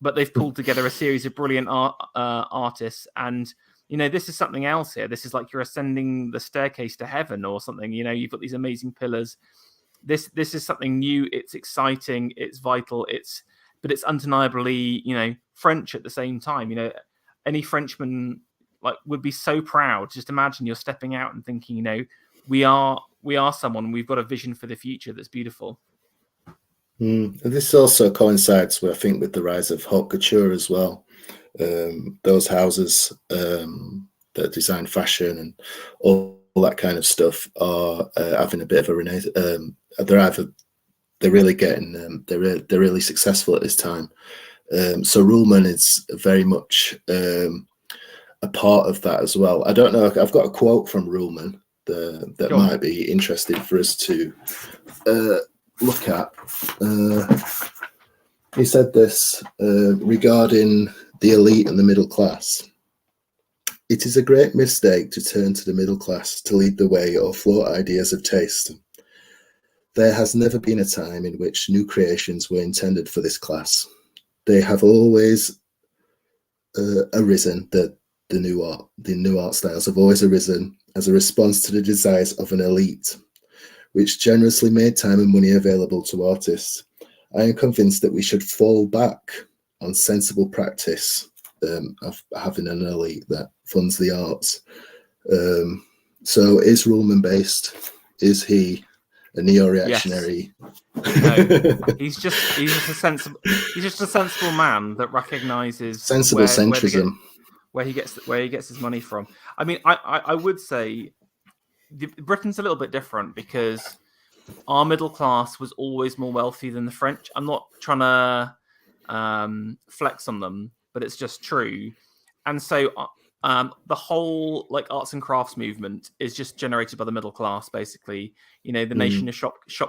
but they've pulled together a series of brilliant artists. And you know, this is something else here. This is like you're ascending the staircase to heaven or something. You know, you've got these amazing pillars. This is something new. It's exciting. It's vital. But it's undeniably, you know, French at the same time. You know, any Frenchman like would be so proud. Just imagine you're stepping out and thinking, you know, we are someone. We've got a vision for the future that's beautiful. And this also coincides, I think, with the rise of haute couture as well. Those houses that design fashion and all that kind of stuff are having a bit of a renaissance. They're really getting they're really successful at this time. So Ruhlmann is very much a part of that as well. I don't know. I've got a quote from Ruhlmann that might be interesting for us to look at. He said this regarding the elite and the middle class. It is a great mistake to turn to the middle class to lead the way or float ideas of taste. There has never been a time in which new creations were intended for this class. They have always arisen, the new art styles have always arisen as a response to the desires of an elite, which generously made time and money available to artists. I am convinced that we should fall back on sensible practice of having an elite that funds the arts. So is Ruhlmann based? Is he a neo-reactionary? Yes. No, he's just a sensible man that recognizes sensible centrism, where he gets his money from. I mean, I would say Britain's a little bit different because our middle class was always more wealthy than the French. I'm not trying to flex on them, but it's just true. And so the whole like arts and crafts movement is just generated by the middle class, basically. You know, the nation of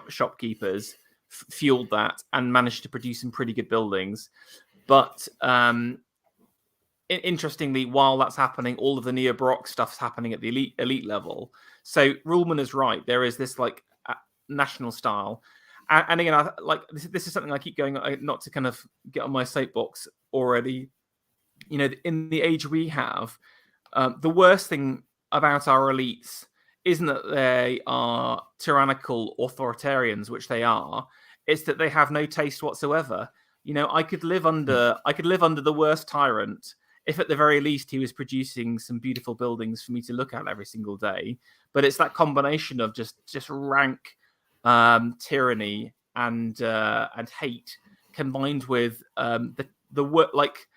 shopkeepers fueled that and managed to produce some pretty good buildings. But interestingly, while that's happening, all of the neo-Baroque stuff's happening at the elite level. So Ruhlmann is right. There is this like national style. And again, this is something I keep going, not to kind of get on my soapbox already. You know, in the age we have, the worst thing about our elites isn't that they are tyrannical authoritarians, which they are. It's that they have no taste whatsoever. You know, I could live under the worst tyrant if at the very least he was producing some beautiful buildings for me to look at every single day. But it's that combination of just rank tyranny and hate combined with the work. Like,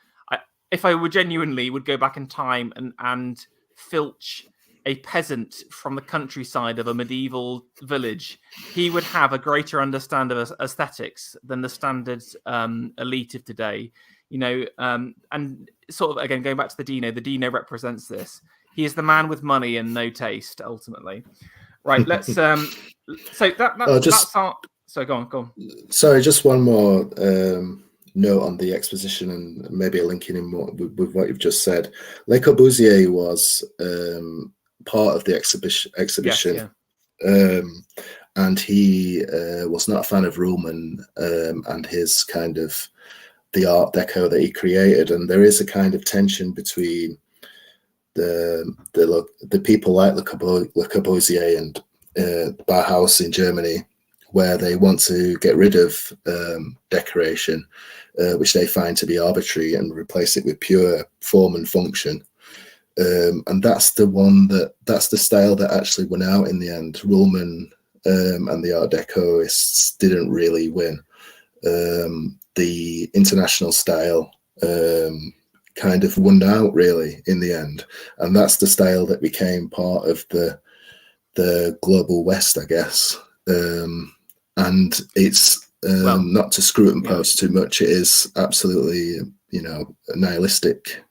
if I would genuinely go back in time and filch a peasant from the countryside of a medieval village, he would have a greater understanding of aesthetics than the standard elite of today. You know, and sort of again going back to the Dino represents this. He is the man with money and no taste, ultimately. Right. Let's. So that's our. So go on. Sorry, just one more note on the exposition and maybe a linking in with what you've just said. Le Corbusier was part of the exhibition, Yes, and he was not a fan of Ruhlmann and his kind of the Art Deco that he created, and there is a kind of tension between the people like Le Corbusier and Bauhaus in Germany, where they want to get rid of decoration, which they find to be arbitrary, and replace it with pure form and function. And that's that's the style that actually won out in the end. Ruhlmann and the Art Decoists didn't really win. The international style kind of won out really in the end, and that's the style that became part of the global West, I guess. And it's not to screw it and post too much. It is absolutely, nihilistic.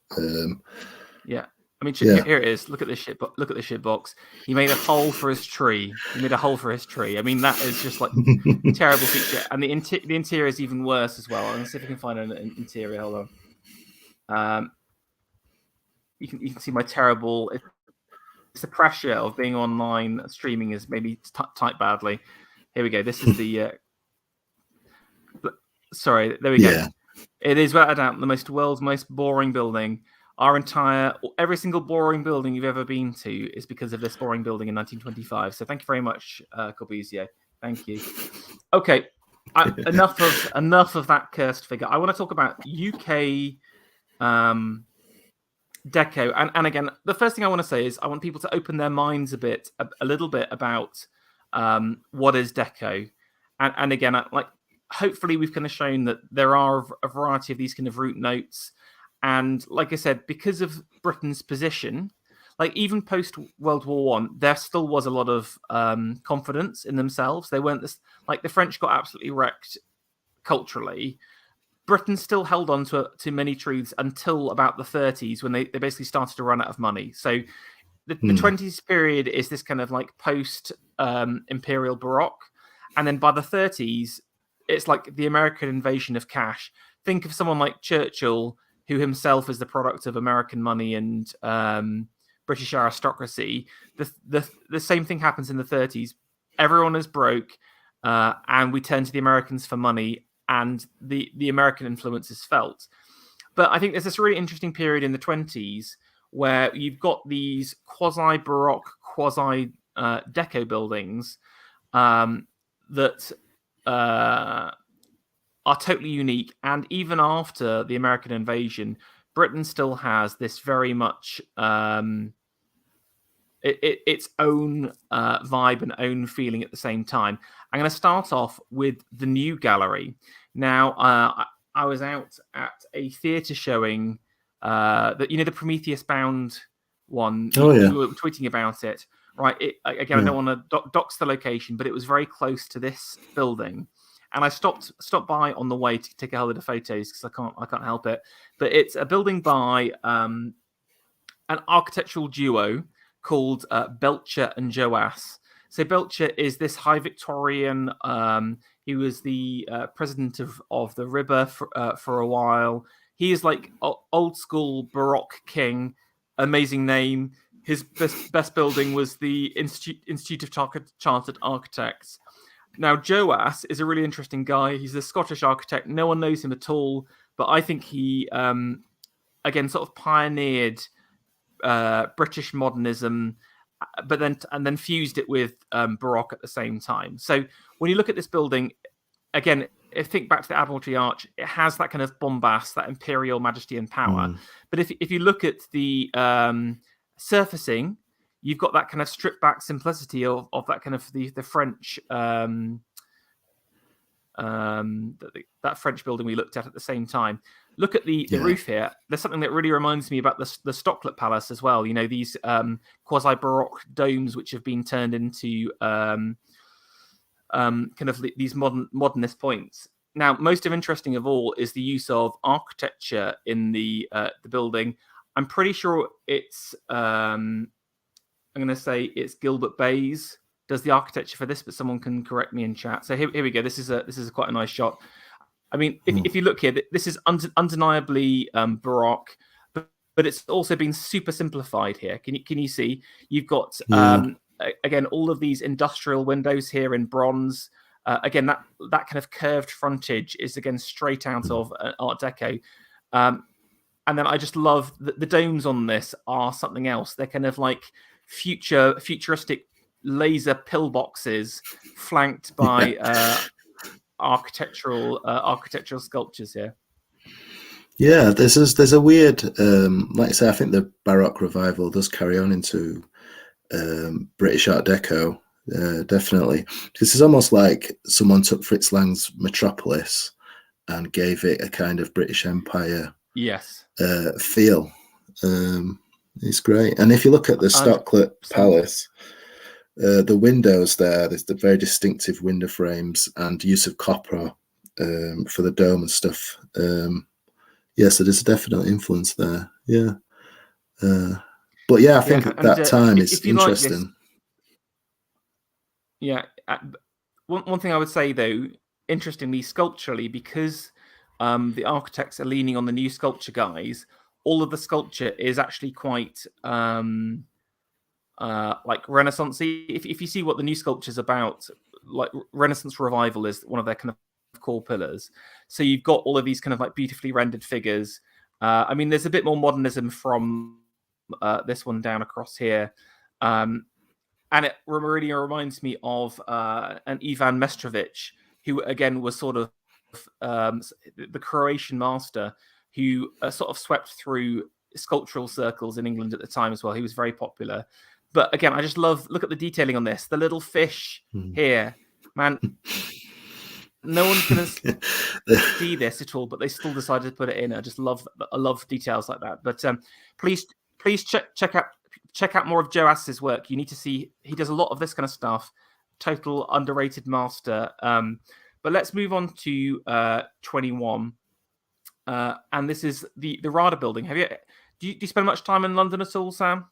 Yeah. I mean, here it is. Look at this shit. Look at this shit box. He made a hole for his tree. I mean, that is just like a terrible feature. And the interior is even worse as well. I'm gonna see if I can find an interior. Hold on. You can see my terrible. It's the pressure of being online streaming is maybe typed badly. Here we go. This is the. Sorry. There we go. It is without a doubt the world's most boring building. Every single boring building you've ever been to is because of this boring building in 1925. So thank you very much, Corbusier. Thank you. Okay, enough of that cursed figure. I want to talk about UK Deco, and again, the first thing I want to say is I want people to open their minds a little bit about what is Deco, and again, hopefully we've kind of shown that there are a variety of these kind of root notes. And like I said, because of Britain's position, like even post World War I, there still was a lot of confidence in themselves. They weren't like the French got absolutely wrecked culturally. Britain still held on to many truths until about the 30s when they basically started to run out of money. So the 20s period is this kind of like post imperial Baroque. And then by the 30s, it's like the American invasion of cash. Think of someone like Churchill, who himself is the product of American money and British aristocracy. The same thing happens in the 30s. Everyone is broke, and we turn to the Americans for money, and the American influence is felt. But I think there's this really interesting period in the 20s where you've got these quasi-Baroque, quasi-Deco buildings that are totally unique, and even after the American invasion, Britain still has this very much its own vibe and own feeling at the same time. I'm going to start off with the New Gallery. Now, I was out at a theatre showing that the Prometheus Bound one. Oh yeah, you were tweeting about it, right? I don't want to dox the location, but it was very close to this building. And I stopped by on the way to take a whole lot of photos because I can't help it. But it's a building by an architectural duo called Belcher and Joas. So Belcher is this high Victorian. He was the president of the Ribber for a while. He is like old school Baroque king. Amazing name. His best building was the Institute of Chartered Architects. Now, Joas is a really interesting guy. He's a Scottish architect. No one knows him at all, but I think he, again, sort of pioneered British modernism, but then fused it with Baroque at the same time. So when you look at this building, again, think back to the Admiralty Arch, it has that kind of bombast, that imperial majesty and power. But if you look at the surfacing, you've got that kind of stripped back simplicity of that kind of the French that French building we looked at the same time. Look at the roof here. There's something that really reminds me about the Stoclet Palace as well. These quasi Baroque domes which have been turned into kind of these modernist points. Now, most interesting of all is the use of architecture in the building. I'm pretty sure it's I'm going to say it's Gilbert Bays does the architecture for this, but someone can correct me in chat. So here we go. This is quite a nice shot. I mean, if you look here, this is undeniably Baroque, but it's also been super simplified here. Can you see? You've got again all of these industrial windows here in bronze. Again, that kind of curved frontage is again straight out of Art Deco. And then I just love the domes on this are something else. They're kind of like futuristic laser pillboxes flanked by architectural sculptures here. Yeah, there's a weird, like I say, I think the Baroque revival does carry on into British Art Deco, definitely. This is almost like someone took Fritz Lang's Metropolis and gave it a kind of British Empire feel. It's great. And if you look at the Stoclet Palace, the windows there's the very distinctive window frames and use of copper for the dome and stuff. So there's a definite influence there. Yeah. But yeah, I think that time is interesting. One thing I would say, though, interestingly, sculpturally, because the architects are leaning on the new sculpture guys, all of the sculpture is actually quite like Renaissance-y. If you see what the new sculpture is about, like Renaissance revival is one of their kind of core pillars. So you've got all of these kind of like beautifully rendered figures. I mean, there's a bit more modernism from this one down across here. And it really reminds me of an Ivan Mestrovic, who again was sort of the Croatian master who sort of swept through sculptural circles in England at the time as well. He was very popular. But again, I just look at the detailing on this. The little fish here, man. No one's going to see this at all, but they still decided to put it in. I love details like that. But please check out more of Joe Ass's work. You need to see, he does a lot of this kind of stuff. Total underrated master. But let's move on to 21. And this is the RADA building. Do you spend much time in London at all, Sam?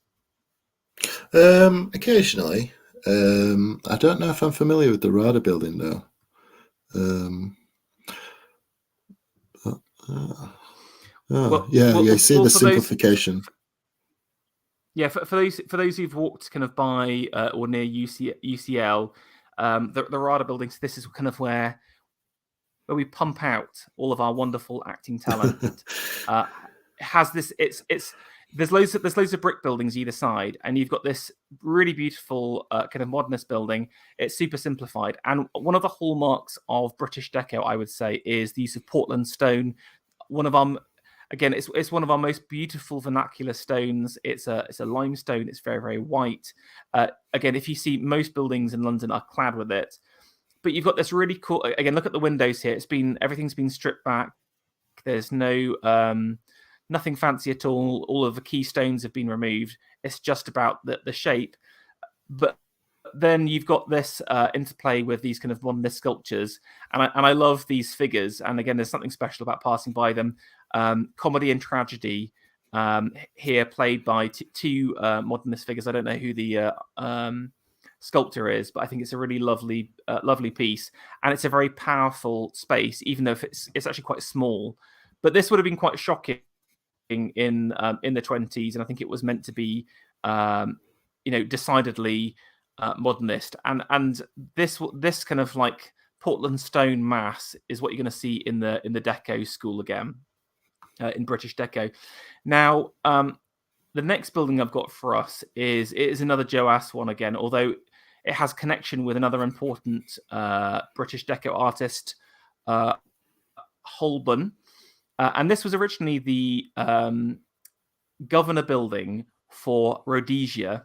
Occasionally. I don't know if I'm familiar with the RADA building though. You see the simplification. For those who've walked kind of by or near UCL, the RADA buildings. This is kind of where we pump out all of our wonderful acting talent. Has this? There's loads of brick buildings either side, and you've got this really beautiful kind of modernist building. It's super simplified, and one of the hallmarks of British Deco, I would say, is the use of Portland stone. It's one of our most beautiful vernacular stones. It's a limestone. It's very, very white. Again, if you see, most buildings in London are clad with it. But you've got this really cool. Again, look at the windows here. Everything's been stripped back. There's no nothing fancy at all. All of the keystones have been removed. It's just about the shape. But then you've got this interplay with these kind of modernist sculptures, and I love these figures. And again, there's something special about passing by them. Comedy and tragedy here, played by two modernist figures. I don't know who the sculptor is, but I think it's a really lovely piece, and it's a very powerful space, even though it's actually quite small. But this would have been quite shocking in the 20s, and I think it was meant to be decidedly modernist, and this kind of like Portland stone mass is what you're going to see in the Deco school again, in British Deco. Now, the next building I've got for us is another Joe Ass one again, although it has connection with another important British Deco artist, Holborn. And this was originally the governor building for Rhodesia,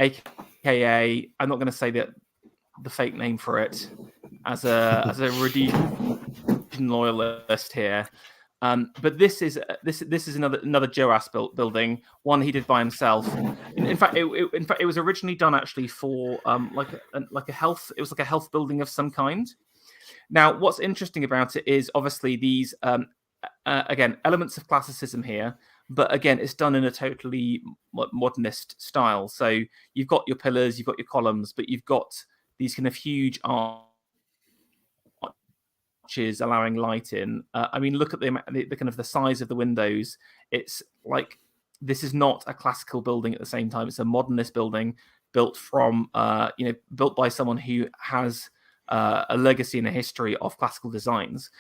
aka, I'm not going to say that the fake name for it, as a Rhodesian loyalist here. But this is another Joe Ass building, one he did by himself. In fact, it was originally done actually for like a health. It was like a health building of some kind. Now, what's interesting about it is obviously these again elements of classicism here, but again it's done in a totally modernist style. So you've got your pillars, you've got your columns, but you've got these kind of huge arches arches allowing light in. I mean, look at the kind of the size of the windows. It's like this is not a classical building at the same time. It's a modernist building built from built by someone who has a legacy and a history of classical designs.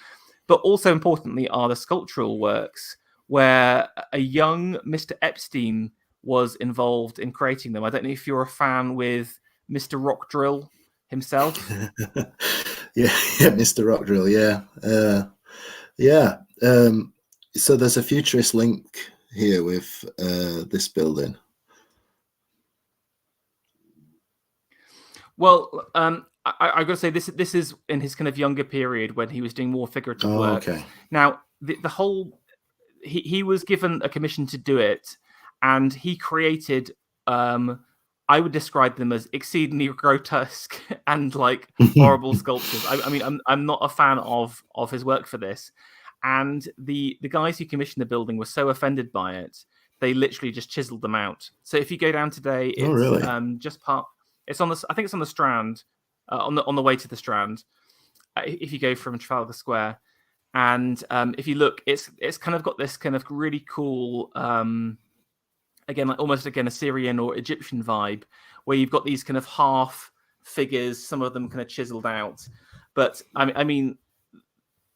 But also importantly are the sculptural works, where a young Mr. Epstein was involved in creating them. I don't know if you're a fan with Mr. Rock Drill himself. yeah, Mr. Rock Drill, yeah. So there's a futurist link here with this building. Well, I got to say this is in his kind of younger period when he was doing more figurative work. Okay. Now the whole he was given a commission to do it, and he created I would describe them as exceedingly grotesque and like horrible sculptures. I mean, I'm not a fan of his work for this, and the guys who commissioned the building were so offended by it, they literally just chiseled them out. So if you go down today, it's really? Just part. It's on the. I think it's on the Strand, on the way to the Strand. If you go from Trafalgar Square, and if you look, it's kind of got this kind of really cool. Again, like almost again Assyrian or Egyptian vibe, where you've got these kind of half figures, some of them kind of chiseled out. But I mean,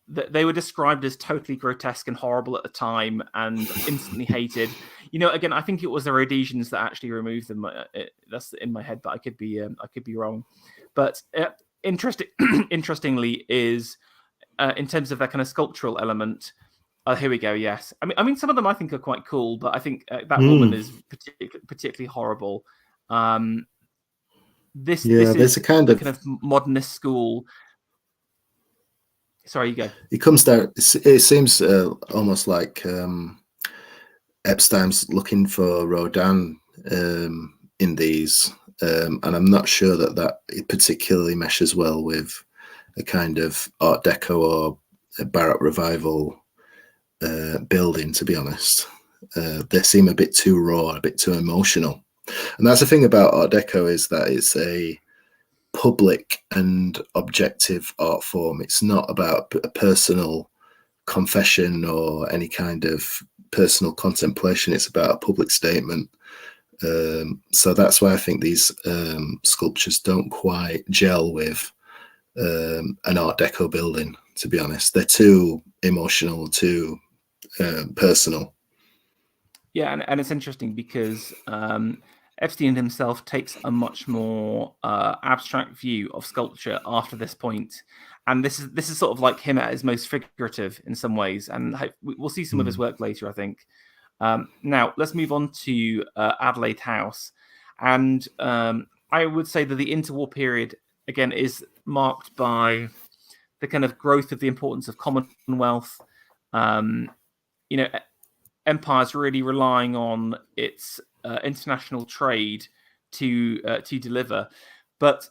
they were described as totally grotesque and horrible at the time, and instantly hated. Again, I think it was the Rhodesians that actually removed them. That's in my head, but I could be wrong. But interestingly, is in terms of that kind of sculptural element. Here we go. Yes, I mean, some of them I think are quite cool, but I think that woman is particularly horrible. This is a kind of modernist school. Sorry, you go. It comes down. It seems almost like Epstein's looking for Rodin in these, and I'm not sure that it particularly meshes well with a kind of Art Deco or a Baroque revival building, to be honest. They seem a bit too raw, a bit too emotional, and that's the thing about Art Deco, is that it's a public and objective art form. It's not about a personal confession or any kind of personal contemplation. It's about a public statement. So that's why I think these sculptures don't quite gel with an Art Deco building, to be honest. They're too emotional, too personal. Yeah, and it's interesting because Epstein himself takes a much more abstract view of sculpture after this point, and this is sort of like him at his most figurative in some ways, and we'll see some of his work later, I think. Now let's move on to Adelaide House, and I would say that the interwar period again is marked by the kind of growth of the importance of Commonwealth. Empire's really relying on its international trade to deliver, but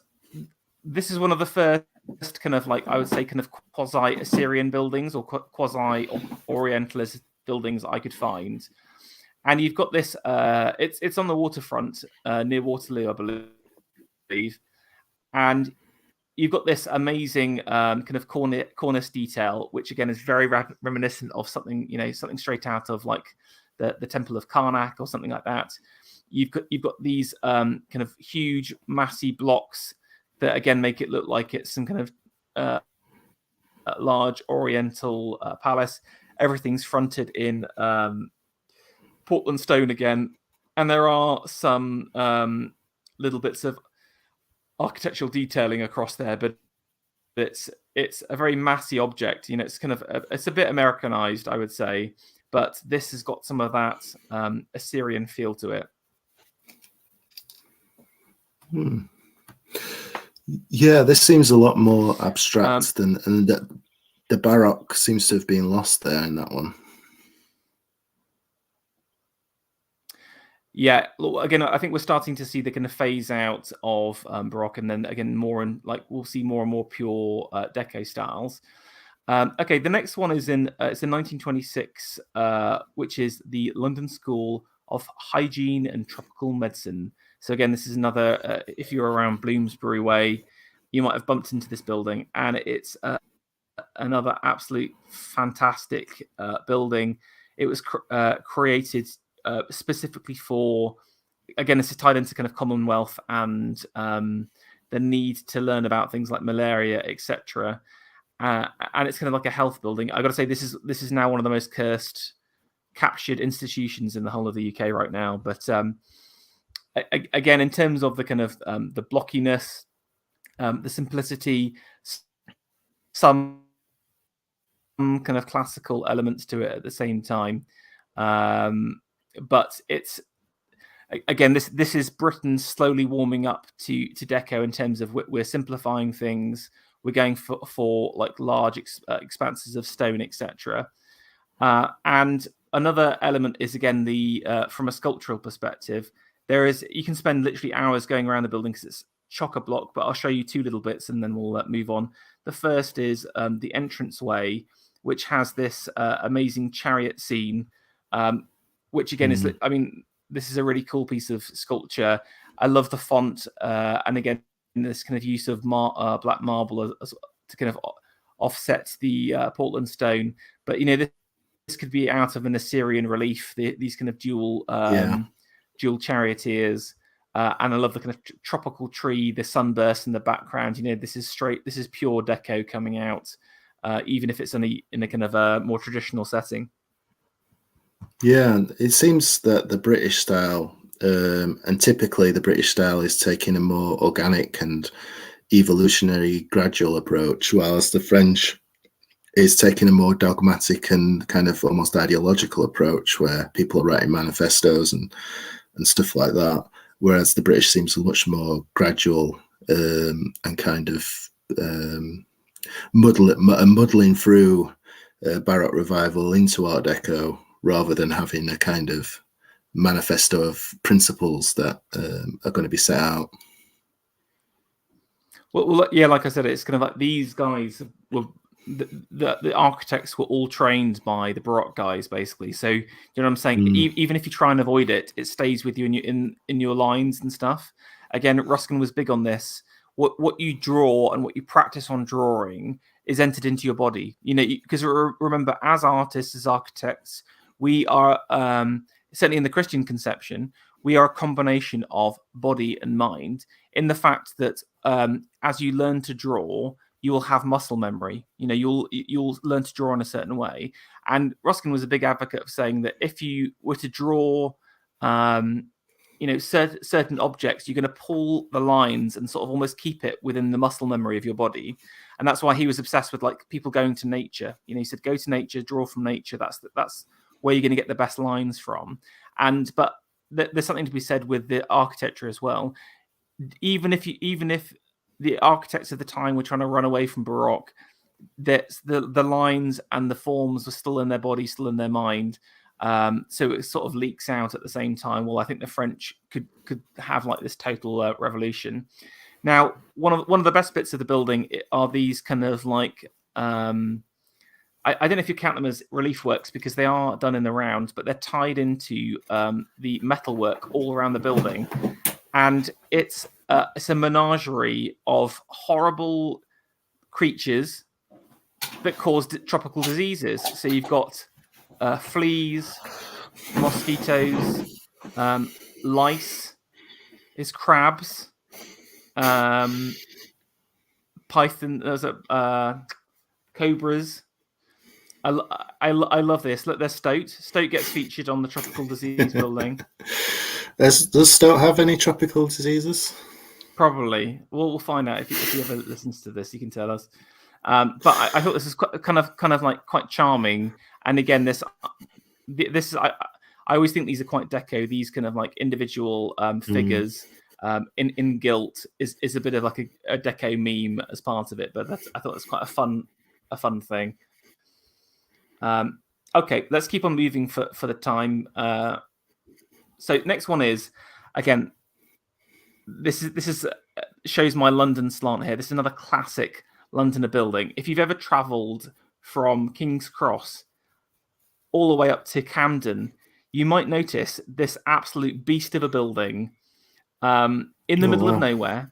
this is one of the first kind of, like, I would say, kind of quasi Assyrian buildings or quasi Orientalist buildings I could find. And you've got this. It's on the waterfront near Waterloo, I believe, and you've got this amazing kind of cornice detail, which again is very reminiscent of something straight out of like the Temple of Karnak or something like that. You've got these kind of huge, massy blocks that again make it look like it's some kind of large Oriental palace. Everything's fronted in Portland stone again, and there are some little bits of architectural detailing across there, but it's a very massy object. It's kind of it's a bit Americanized, I would say, but this has got some of that Assyrian feel to it. Yeah, this seems a lot more abstract than, and the Baroque seems to have been lost there in that one. Yeah, again, I think we're starting to see the kind of phase out of Baroque, and then again more and like we'll see more and more pure Deco styles. Okay, the next one is in 1926, which is the London School of Hygiene and Tropical Medicine. So again, this is another. If you're around Bloomsbury Way, you might have bumped into this building, and it's another absolute fantastic building. It was created specifically for, again, this is tied into kind of Commonwealth and the need to learn about things like malaria, etc. And it's kind of like a health building. I got to say, this is now one of the most cursed, captured institutions in the whole of the UK right now. But again, in terms of the kind of the blockiness, the simplicity, some kind of classical elements to it at the same time. But it's, again, this is Britain slowly warming up to Deco in terms of we're simplifying things. We're going for like large expanses of stone, etc. And another element is, again, the from a sculptural perspective, you can spend literally hours going around the building because it's chock-a-block, but I'll show you two little bits and then we'll move on. The first is the entranceway, which has this amazing chariot scene, which again is, I mean, this is a really cool piece of sculpture. I love the font, and again, this kind of use of black marble as to kind of offset the Portland stone. But this could be out of an Assyrian relief. These kind of dual charioteers. And I love the kind of tropical tree, the sunburst in the background. This is pure Deco coming out, even if it's in a kind of a more traditional setting. Yeah, it seems that the British style, and typically the British style, is taking a more organic and evolutionary, gradual approach, whilst the French is taking a more dogmatic and kind of almost ideological approach, where people are writing manifestos and stuff like that. Whereas the British seems much more gradual and kind of muddling through Baroque revival into Art Deco, rather than having a kind of manifesto of principles that are going to be set out. Well, yeah, like I said, it's kind of like these guys were the architects were all trained by the Baroque guys, basically. So you know what I'm saying? Even if you try and avoid it, it stays with you in your lines and stuff. Again, Ruskin was big on this. What you draw and what you practice on drawing is entered into your body. Because remember, as artists, as architects, we are certainly in the Christian conception, we are a combination of body and mind. In the fact that as you learn to draw, you will have muscle memory. You'll learn to draw in a certain way. And Ruskin was a big advocate of saying that if you were to draw, certain objects, you're going to pull the lines and sort of almost keep it within the muscle memory of your body. And that's why he was obsessed with like people going to nature. He said, go to nature, draw from nature. That's where you're going to get the best lines from. But there's something to be said with the architecture as well. Even if the architects of the time were trying to run away from Baroque, that the lines and the forms were still in their body, still in their mind. So it sort of leaks out at the same time. Well, I think the French could have like this total revolution. Now, one of the best bits of the building are these kind of like I don't know if you count them as relief works because they are done in the round, but they're tied into the metalwork all around the building, and it's a menagerie of horrible creatures that cause tropical diseases. So you've got fleas, mosquitoes, lice, there's crabs, python, there's cobras. I love this. Look, there's Stoat. Stoat gets featured on the tropical disease building. Does Stoat have any tropical diseases? Probably. We'll find out if he ever listens to this. You can tell us. But I thought this is kind of like quite charming. And again, this is I always think these are quite Deco. These kind of like individual figures in gilt is a bit of like a Deco meme as part of it. But I thought it's quite a fun thing. Okay, let's keep on moving for the time. So next one is, again, this is shows my London slant here. This is another classic Londoner building. If you've ever travelled from King's Cross all the way up to Camden, you might notice this absolute beast of a building in the middle of nowhere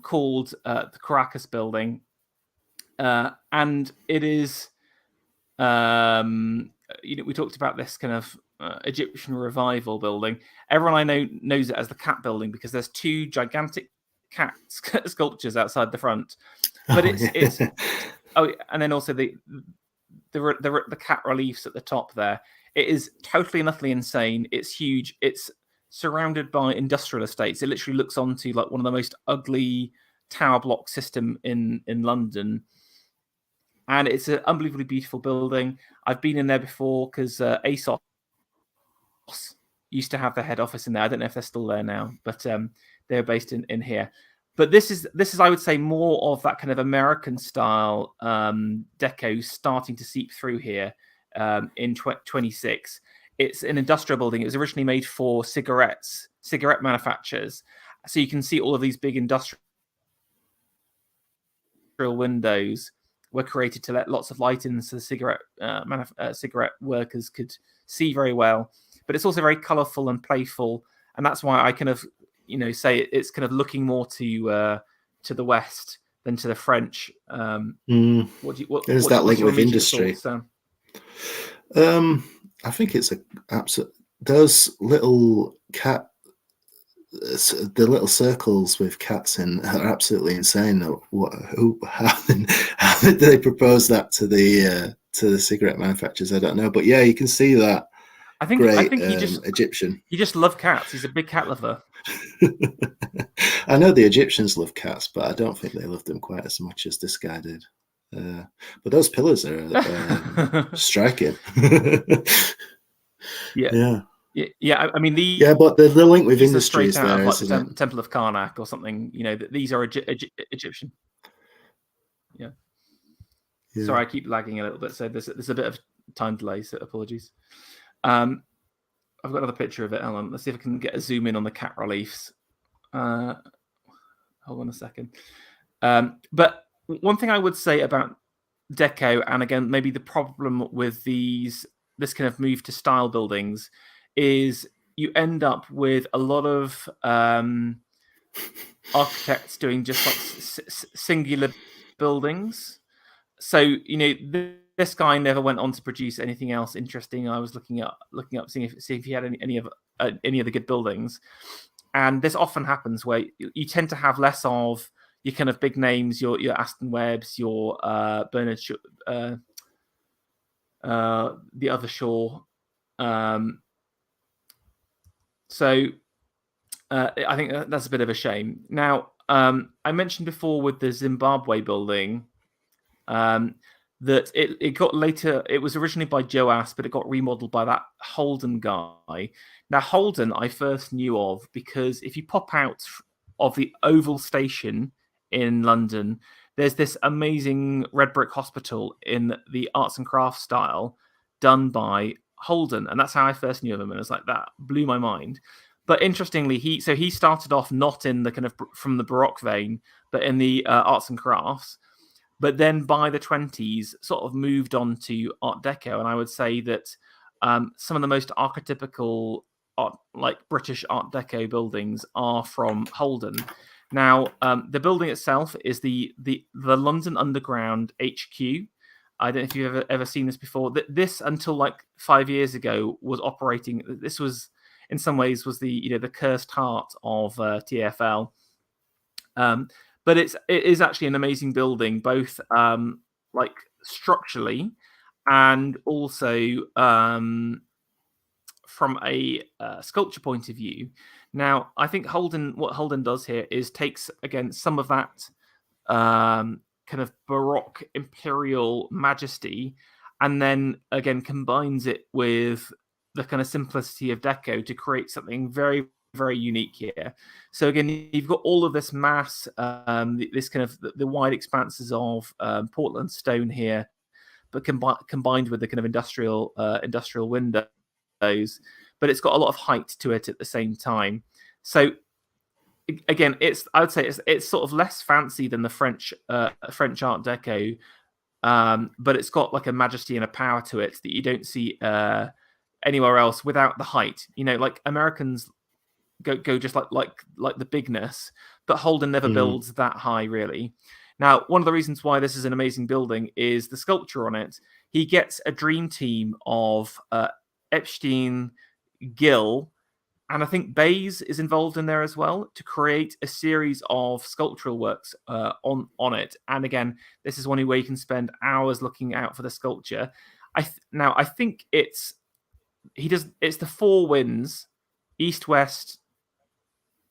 called the Caracas Building. and it is, we talked about this kind of Egyptian revival building. Everyone I know knows it as the cat building because there's 2 gigantic cat sculptures outside the front. But it's and then also the cat reliefs at the top there. It is totally and utterly insane. It's huge. It's surrounded by industrial estates. It literally looks onto like one of the most ugly tower block system in London. And it's an unbelievably beautiful building. I've been in there before because ASOS used to have their head office in there. I don't know if they're still there now, but they're based in here. But this is, I would say, more of that kind of American style deco starting to seep through here in 26. It's an industrial building. It was originally made for cigarette manufacturers. So you can see all of these big industrial windows were created to let lots of light in so the cigarette workers could see very well. But it's also very colourful and playful. And that's why I kind of, say it's kind of looking more to the West than to the French. There's that link with industry. Thoughts, I think it's those little the little circles with cats in are absolutely insane. How did they propose that to the cigarette manufacturers? I don't know, but yeah, you can see that. I think Egyptian. He just loves cats. He's a big cat lover. I know the Egyptians love cats, but I don't think they love them quite as much as this guy did. But those pillars are striking. Yeah. I mean, but the link with industry is there, like the Temple of Karnak or something. These are Egyptian. Yeah. Sorry, I keep lagging a little bit, so there's a bit of time delay. So apologies. I've got another picture of it. Hold on, let's see if I can get a zoom in on the cat reliefs. Hold on a second. But one thing I would say about deco, and again, maybe the problem with this kind of move to style buildings, is you end up with a lot of architects doing just like singular buildings. So this guy never went on to produce anything else interesting. I was looking up, seeing if he had any of the good buildings, and this often happens where you tend to have less of your kind of big names, your Aston Webbs, your Bernard Shaw, the other Shaw. So I think that's a bit of a shame. Now, I mentioned before with the Zimbabwe building that it got later. It was originally by Joas, but it got remodeled by that Holden guy. Now, Holden I first knew of because if you pop out of the Oval Station in London, there's this amazing red brick hospital in the arts and crafts style done by Holden, and that's how I first knew of him, and it was like that blew my mind. But interestingly, he started off not in the kind of from the Baroque vein, but in the arts and crafts. But then by the 20s, sort of moved on to Art Deco, and I would say that some of the most archetypical like British Art Deco buildings are from Holden. Now, the building itself is the London Underground HQ. I don't know if you've ever seen this before. This, until like 5 years ago, was operating. This was, in some ways, was the cursed heart of TfL. But it is actually an amazing building, both like structurally and also from a sculpture point of view. Now, I think what Holden does here is takes again some of that kind of Baroque imperial majesty, and then again combines it with the kind of simplicity of deco to create something very, very unique here. So again, you've got all of this mass, this kind of the wide expanses of Portland stone here, but combined with the kind of industrial windows, but it's got a lot of height to it at the same time. So again, I would say it's sort of less fancy than the French Art Deco, but it's got like a majesty and a power to it that you don't see anywhere else without the height. Like Americans go just like the bigness, but Holden never builds that high really. Now, one of the reasons why this is an amazing building is the sculpture on it. He gets a dream team of Epstein, Gill, and I think Bayes is involved in there as well to create a series of sculptural works on it. And again, this is one where you can spend hours looking out for the sculpture. Now I think it's the four winds, east, west,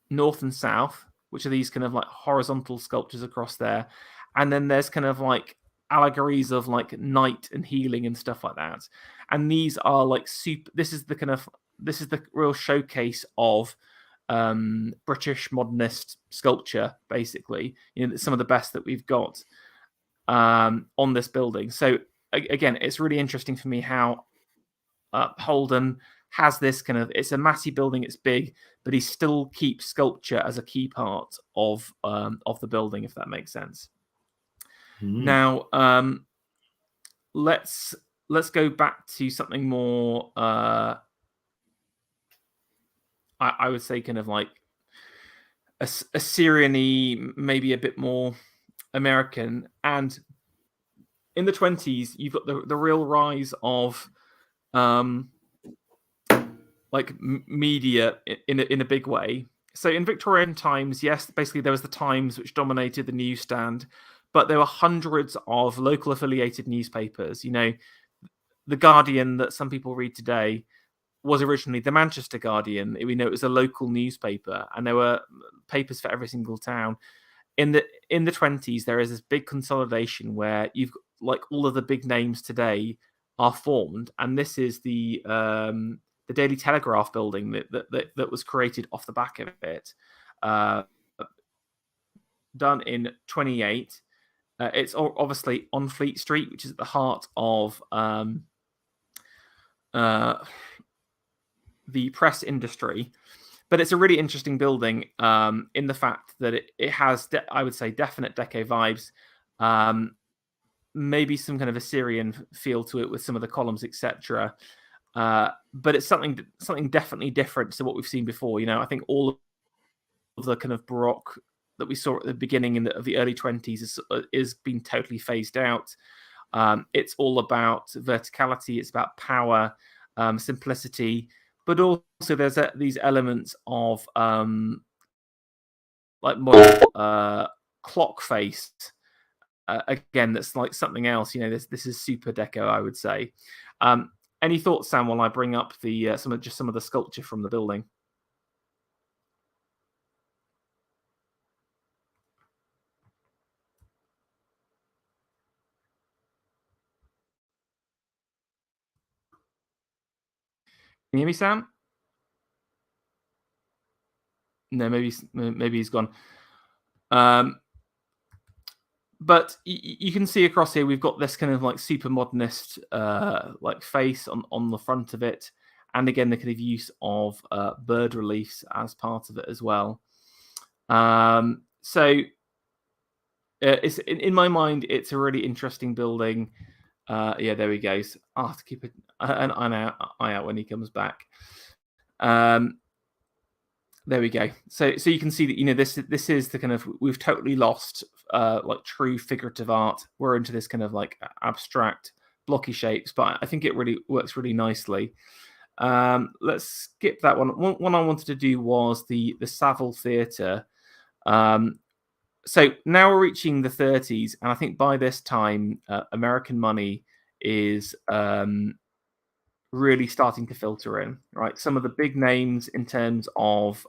north, and south, which are these kind of like horizontal sculptures across there, and then there's kind of like allegories of like night and healing and stuff like that. And these are like super. This is the real showcase of British modernist sculpture, basically. Some of the best that we've got on this building. So again, it's really interesting for me how Holden has this kind of. It's a massive building. It's big, but he still keeps sculpture as a key part of the building, if that makes sense. Now, let's go back to something more. I would say kind of like Assyrian-y, maybe a bit more American. And in the 20s, you've got the real rise of like media in a big way. So in Victorian times, yes, basically there was the Times, which dominated the newsstand, but there were hundreds of local affiliated newspapers. The Guardian that some people read today was originally the Manchester Guardian. We know it was a local newspaper, and there were papers for every single town. In the 20s, there is this big consolidation where you've like all of the big names today are formed, and this is the Daily Telegraph building that was created off the back of it, done in 28. It's obviously on Fleet Street, which is at the heart of the press industry. But it's a really interesting building in the fact that it has, I would say, definite Deco vibes, maybe some kind of Assyrian feel to it with some of the columns, etc. But it's something definitely different to what we've seen before. I think all of the kind of Baroque that we saw at the beginning of the early 20s is being totally phased out. It's all about verticality. It's about power, simplicity. But also there's these elements of like model clock face. Again, that's like something else. This is super deco, I would say. Any thoughts, Sam, while I bring up the some of the sculpture from the building? Can you hear me, Sam? No, maybe he's gone. But you can see across here, we've got this kind of like super modernist like face on the front of it. And again, the kind of use of bird reliefs as part of it as well. So it's in my mind, it's a really interesting building. Yeah, there he goes. I'll have to keep an eye out when he comes back. There we go. So you can see that this is the kind of, we've totally lost like true figurative art. We're into this kind of like abstract blocky shapes, but I think it really works really nicely. Let's skip that one. One I wanted to do was the Savile Theatre. So now we're reaching the 30s, and I think by this time, American money is really starting to filter in, right? Some of the big names in terms of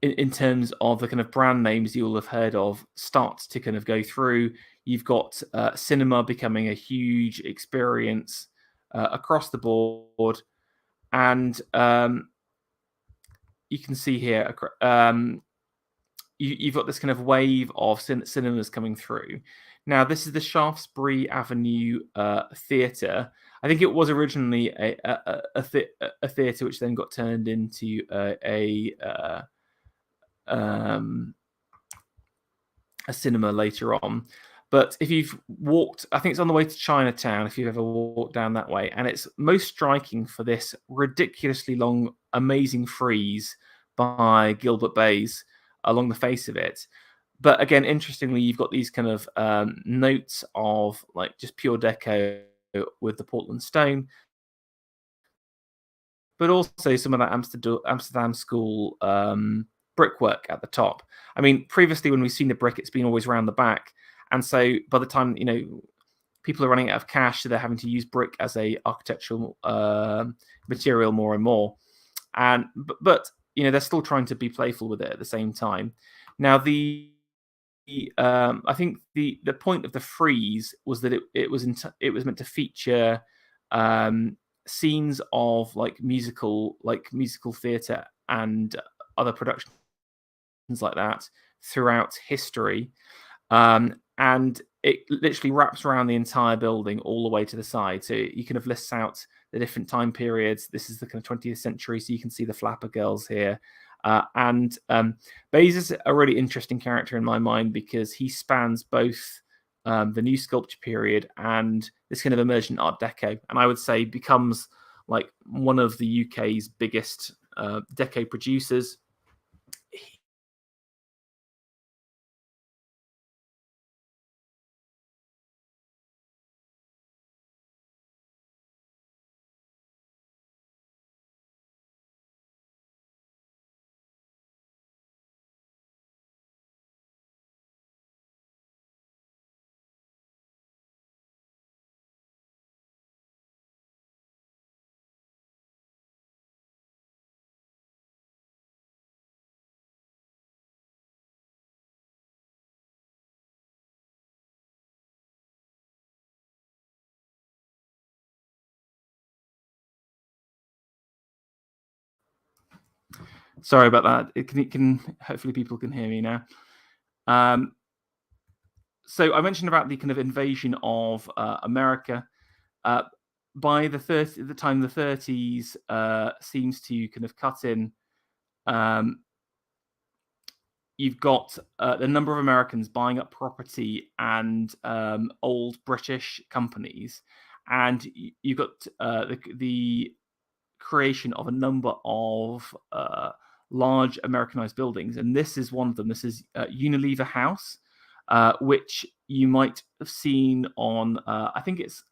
in terms of the kind of brand names you'll have heard of start to kind of go through. You've got cinema becoming a huge experience across the board. And you can see here, you've got this kind of wave of cinemas coming through. Now, this is the Shaftesbury Avenue Theatre. I think it was originally a theatre which then got turned into a cinema later on. But if you've walked, I think it's on the way to Chinatown, if you've ever walked down that way, and it's most striking for this ridiculously long, amazing frieze by Gilbert Bays along the face of it. But again, interestingly, you've got these kind of notes of like just pure deco with the Portland stone, but also some of that Amsterdam school brickwork at the top. I mean, previously when we've seen the brick, it's been always around the back, and so by the time people are running out of cash, so they're having to use brick as a architectural material more and more. And but they're still trying to be playful with it at the same time. Now I think the point of the frieze was that it was meant to feature scenes of musical theatre and other productions like that throughout history, and it literally wraps around the entire building all the way to the side. So you kind of lists out the different time periods. This is the kind of 20th century, so you can see the flapper girls here. And Bayes is a really interesting character in my mind because he spans both the new sculpture period and this kind of emergent Art Deco, and I would say becomes like one of the UK's biggest Deco producers. Sorry about that. It can hopefully people can hear me now. So I mentioned about the kind of invasion of America. By the time the 30s seems to kind of cut in, you've got a number of Americans buying up property and old British companies, and you've got the creation of a number of large Americanized buildings, and this is one of them. This is Unilever House, which you might have seen on. I think it's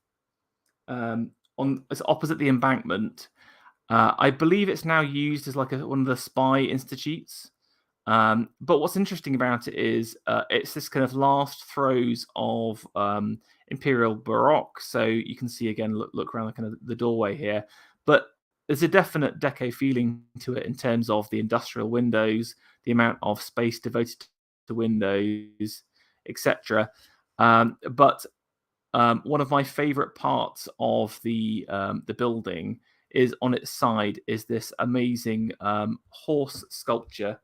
it's opposite the Embankment. I believe it's now used as like one of the spy institutes. But what's interesting about it is it's this kind of last throes of Imperial Baroque. So you can see again, look around the kind of the doorway here, but there's a definite Deco feeling to it in terms of the industrial windows, the amount of space devoted to windows, etc. But one of my favorite parts of the building is on its side is this amazing horse sculpture.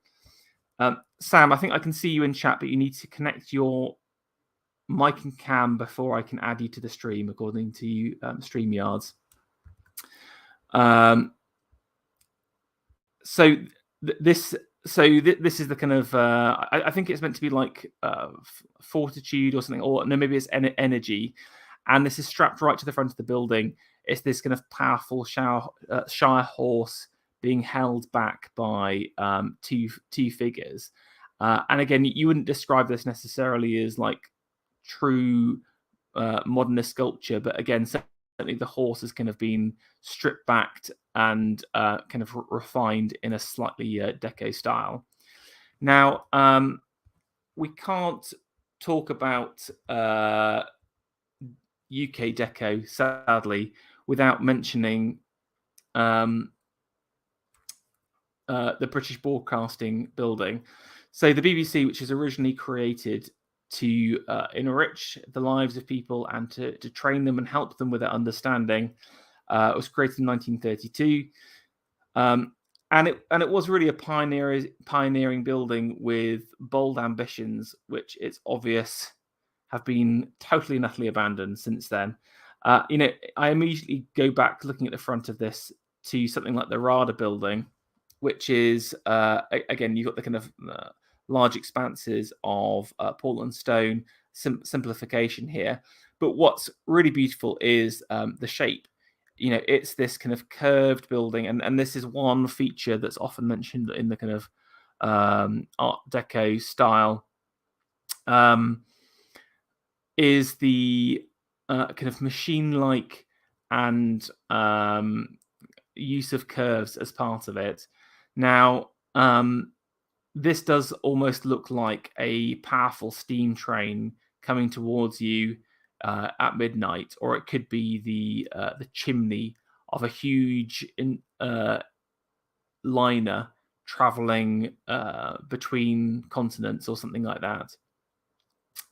Sam, I think I can see you in chat, but you need to connect your mic and cam before I can add you to the stream, according to StreamYards. So this is the kind of I think it's meant to be like fortitude or something, or no, maybe it's energy, and this is strapped right to the front of the building. It's this kind of powerful Shire horse being held back by two figures, and again, you wouldn't describe this necessarily as like true modernist sculpture, but again, certainly the horse has kind of been stripped back and kind of refined in a slightly Deco style. Now, we can't talk about UK Deco, sadly, without mentioning the British Broadcasting Building. So the BBC, which was originally created to enrich the lives of people and to train them and help them with their understanding, was created in 1932, and it was really a pioneering building with bold ambitions, which it's obvious have been totally and utterly abandoned since then. I immediately go back looking at the front of this to something like the RADA building, which is again, you've got the kind of large expanses of Portland stone, simplification here. But what's really beautiful is the shape. It's this kind of curved building, and this is one feature that's often mentioned in the kind of Art Deco style, is the kind of machine-like and use of curves as part of it. Now, this does almost look like a powerful steam train coming towards you at midnight, or it could be the chimney of a huge liner traveling between continents or something like that.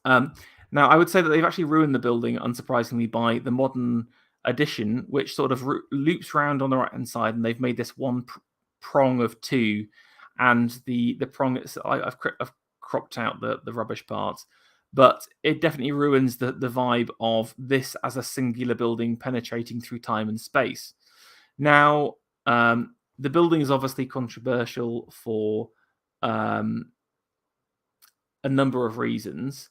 Now, I would say that they've actually ruined the building, unsurprisingly, by the modern addition, which sort of loops around on the right-hand side, and they've made this one prong of two, and the prong, I've cropped out the rubbish parts, but it definitely ruins the vibe of this as a singular building penetrating through time and space. Now, the building is obviously controversial for a number of reasons.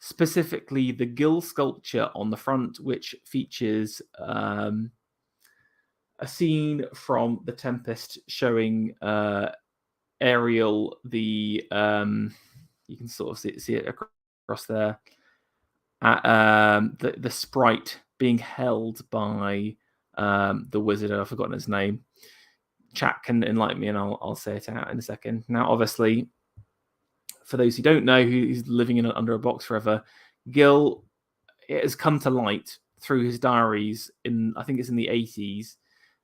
Specifically, the gill sculpture on the front, which features a scene from The Tempest showing Ariel, you can sort of see it across there, the sprite being held by the wizard. I've forgotten his name. Chat can enlighten me, and I'll say it out in a second. Now, obviously, for those who don't know, who's living under a box forever, Gil, it has come to light through his diaries I think it's in the 80s,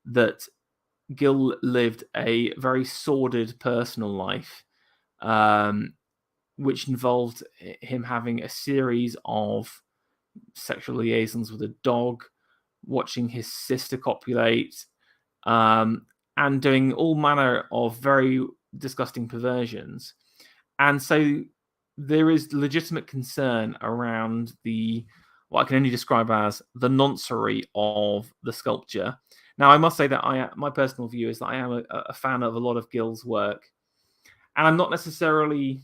that Gil lived a very sordid personal life, which involved him having a series of sexual liaisons with a dog, watching his sister copulate, and doing all manner of very disgusting perversions. And so there is legitimate concern around what I can only describe as the noncery of the sculpture. Now, I must say that my personal view is that I am a fan of a lot of Gil's work, and I'm not necessarily.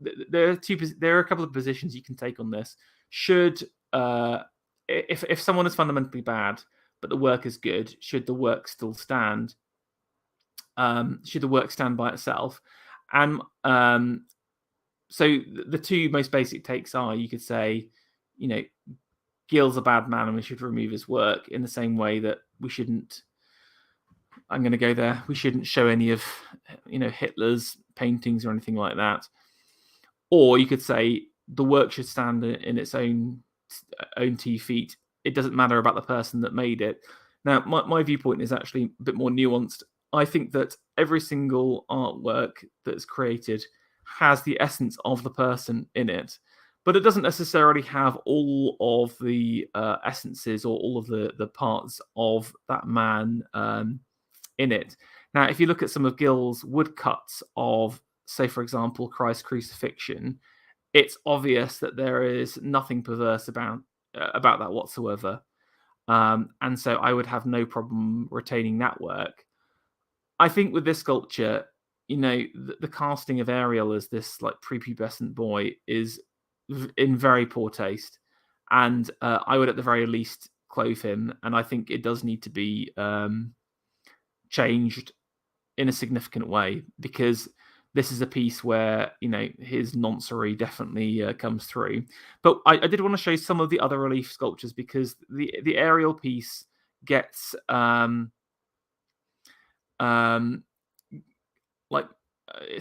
There are a couple of positions you can take on this. Should if someone is fundamentally bad but the work is good, should the work still stand? Should the work stand by itself? And so the two most basic takes are, you could say, Gil's a bad man and we should remove his work, in the same way that we shouldn't. I'm going to go there. We shouldn't show any of Hitler's paintings or anything like that. Or you could say the work should stand in its own 2 feet. It doesn't matter about the person that made it. Now, my viewpoint is actually a bit more nuanced. I think that every single artwork that's created has the essence of the person in it, but it doesn't necessarily have all of the essences or all of the parts of that man in it. Now, if you look at some of Gil's woodcuts of, say, for example, Christ's crucifixion, it's obvious that there is nothing perverse about that whatsoever. And so I would have no problem retaining that work. I think with this sculpture, the casting of Ariel as this like prepubescent boy is in very poor taste, and I would at the very least clothe him. And I think it does need to be changed in a significant way, because this is a piece where his noncery definitely comes through. But I did want to show some of the other relief sculptures, because the Ariel piece gets it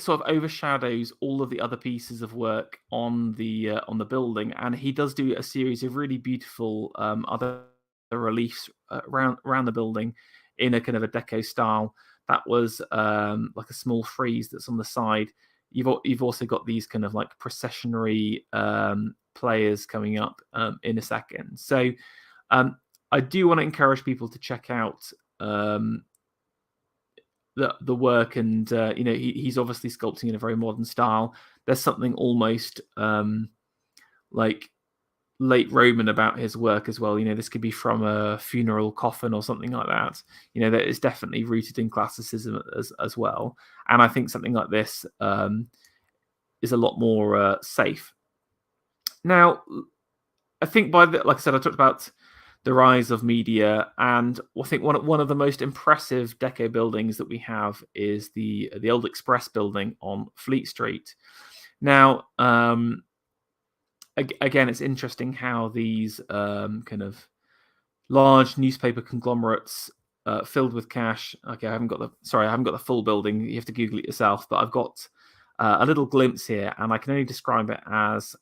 sort of overshadows all of the other pieces of work on the building, and he does do a series of really beautiful other reliefs around the building in a kind of a deco style. That was like a small frieze that's on the side. You've also got these kind of like processionary players coming up in a second. So I do want to encourage people to check out the work, and he's obviously sculpting in a very modern style. There's something almost like late Roman about his work as well. This could be from a funeral coffin or something like that. That is definitely rooted in classicism as well. And I think something like this is a lot more safe. Now, I think like I said, I talked about the rise of media, and I think one of the most impressive deco buildings that we have is the Old Express building on Fleet Street. Now, again, it's interesting how these kind of large newspaper conglomerates filled with cash. Okay, I haven't got the full building. You have to Google it yourself, but I've got a little glimpse here, and I can only describe it as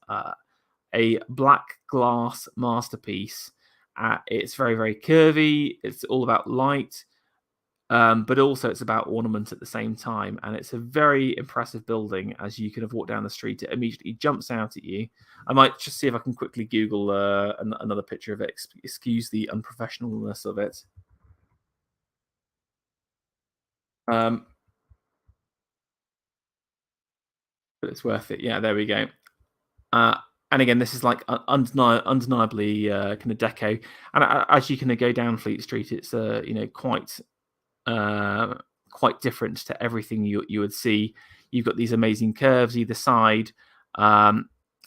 a black glass masterpiece. It's very, very curvy. It's all about light, but also it's about ornament at the same time. And it's a very impressive building. As you kind of walk down the street, it immediately jumps out at you. I might just see if I can quickly Google another picture of it. Excuse the unprofessionalness of it. But it's worth it. Yeah, there we go. And again, this is like undeniably kind of deco. And as you kind of go down Fleet Street, it's quite different to everything you would see. You've got these amazing curves either side. I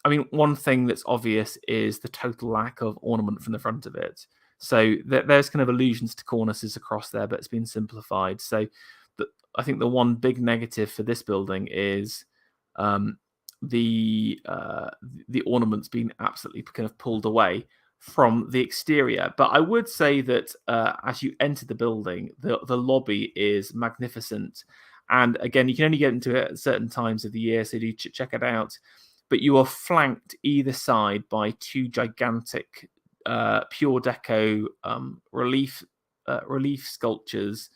mean, one thing that's obvious is the total lack of ornament from the front of it. So there's kind of allusions to cornices across there, but it's been simplified. So I think the one big negative for this building is the ornaments being absolutely kind of pulled away from the exterior. But I would say that as you enter the building, the lobby is magnificent. And again, you can only get into it at certain times of the year, so do check it out. But you are flanked either side by two gigantic pure deco relief sculptures,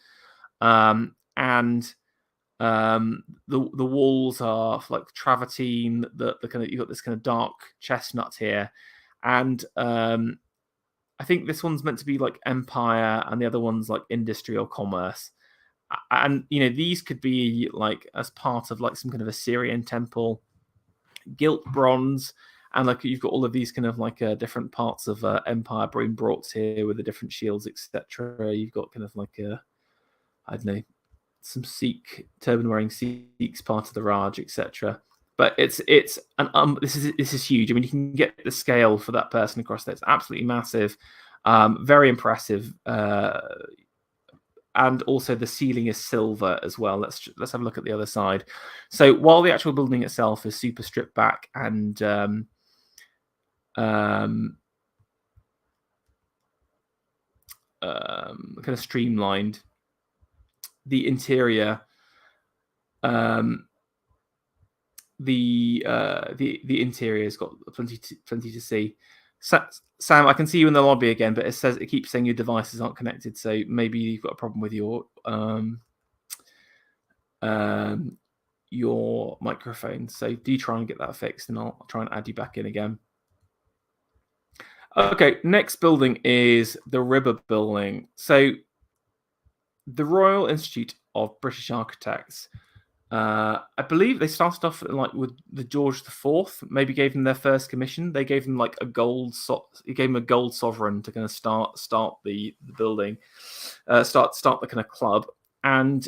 and the walls are like travertine. The kind of, you've got this kind of dark chestnut here, and I think this one's meant to be like empire, and the other one's like industry or commerce. And these could be like as part of like some kind of Assyrian temple, gilt bronze, and like you've got all of these kind of like different parts of empire being brought here with the different shields, etc. You've got kind of like I don't know, some Sikh turban wearing Sikhs, part of the Raj, etc. But it's an this is huge. I mean, you can get the scale for that person across there. It's absolutely massive, very impressive, and also the ceiling is silver as well. Let's have a look at the other side. So while the actual building itself is super stripped back and kind of streamlined, the interior, the interior has got plenty to see. Sam, I can see you in the lobby again, but it keeps saying your devices aren't connected. So maybe you've got a problem with your microphone. So do try and get that fixed, and I'll try and add you back in again. Okay, next building is the Ribber Building. So the Royal Institute of British Architects, I believe they started off like with the George IV, maybe gave them their first commission. They gave them like a gold sovereign to kind of start the building, start the kind of club. And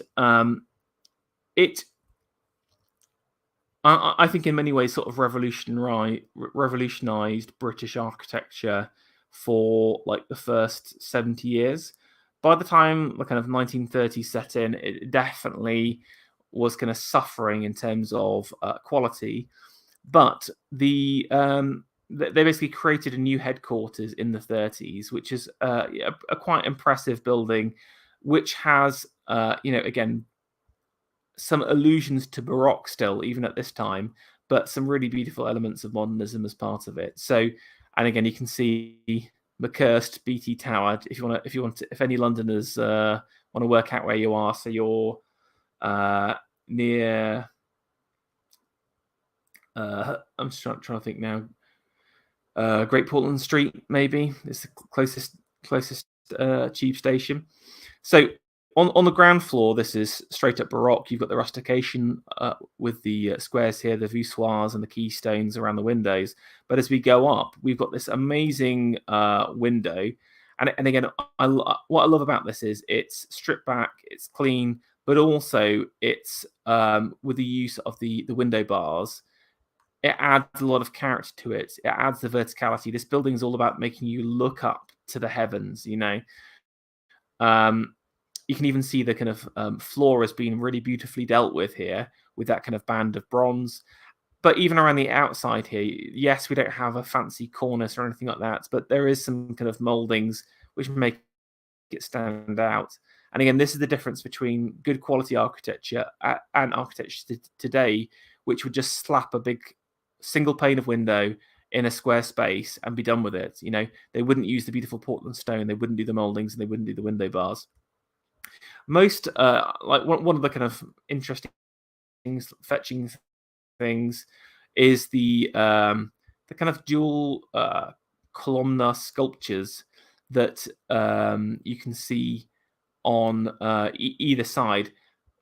I think in many ways sort of revolutionized British architecture for like the first 70 years. By the time the kind of 1930s set in, it definitely was kind of suffering in terms of quality. But they basically created a new headquarters in the 30s, which is a quite impressive building, which has, again, some allusions to Baroque still, even at this time, but some really beautiful elements of modernism as part of it. So, and again, you can see McCurst BT Tower if any Londoners want to work out where you are. So you're near. I'm just trying to think now. Great Portland Street, maybe, is the closest tube station. So on the ground floor, this is straight up Baroque. You've got the rustication with the squares here, the voussoirs and the keystones around the windows. But as we go up, we've got this amazing window. And again, what I love about this is it's stripped back, it's clean, but also it's with the use of the window bars. it adds a lot of character to it. It adds the verticality. This building is all about making you look up to the heavens. You know, you can even see the kind of floor has been really beautifully dealt with here with that kind of band of bronze. But even around the outside here, yes, we don't have a fancy cornice or anything like that, but there is some kind of moldings which make it stand out. And again, this is the difference between good quality architecture and architecture today, which would just slap a big single pane of window in a square space and be done with it. You know, they wouldn't use the beautiful Portland stone, they wouldn't do the moldings, and they wouldn't do the window bars. Most like one of the kind of interesting things, fetching things, is the kind of dual columnar sculptures that you can see on either side.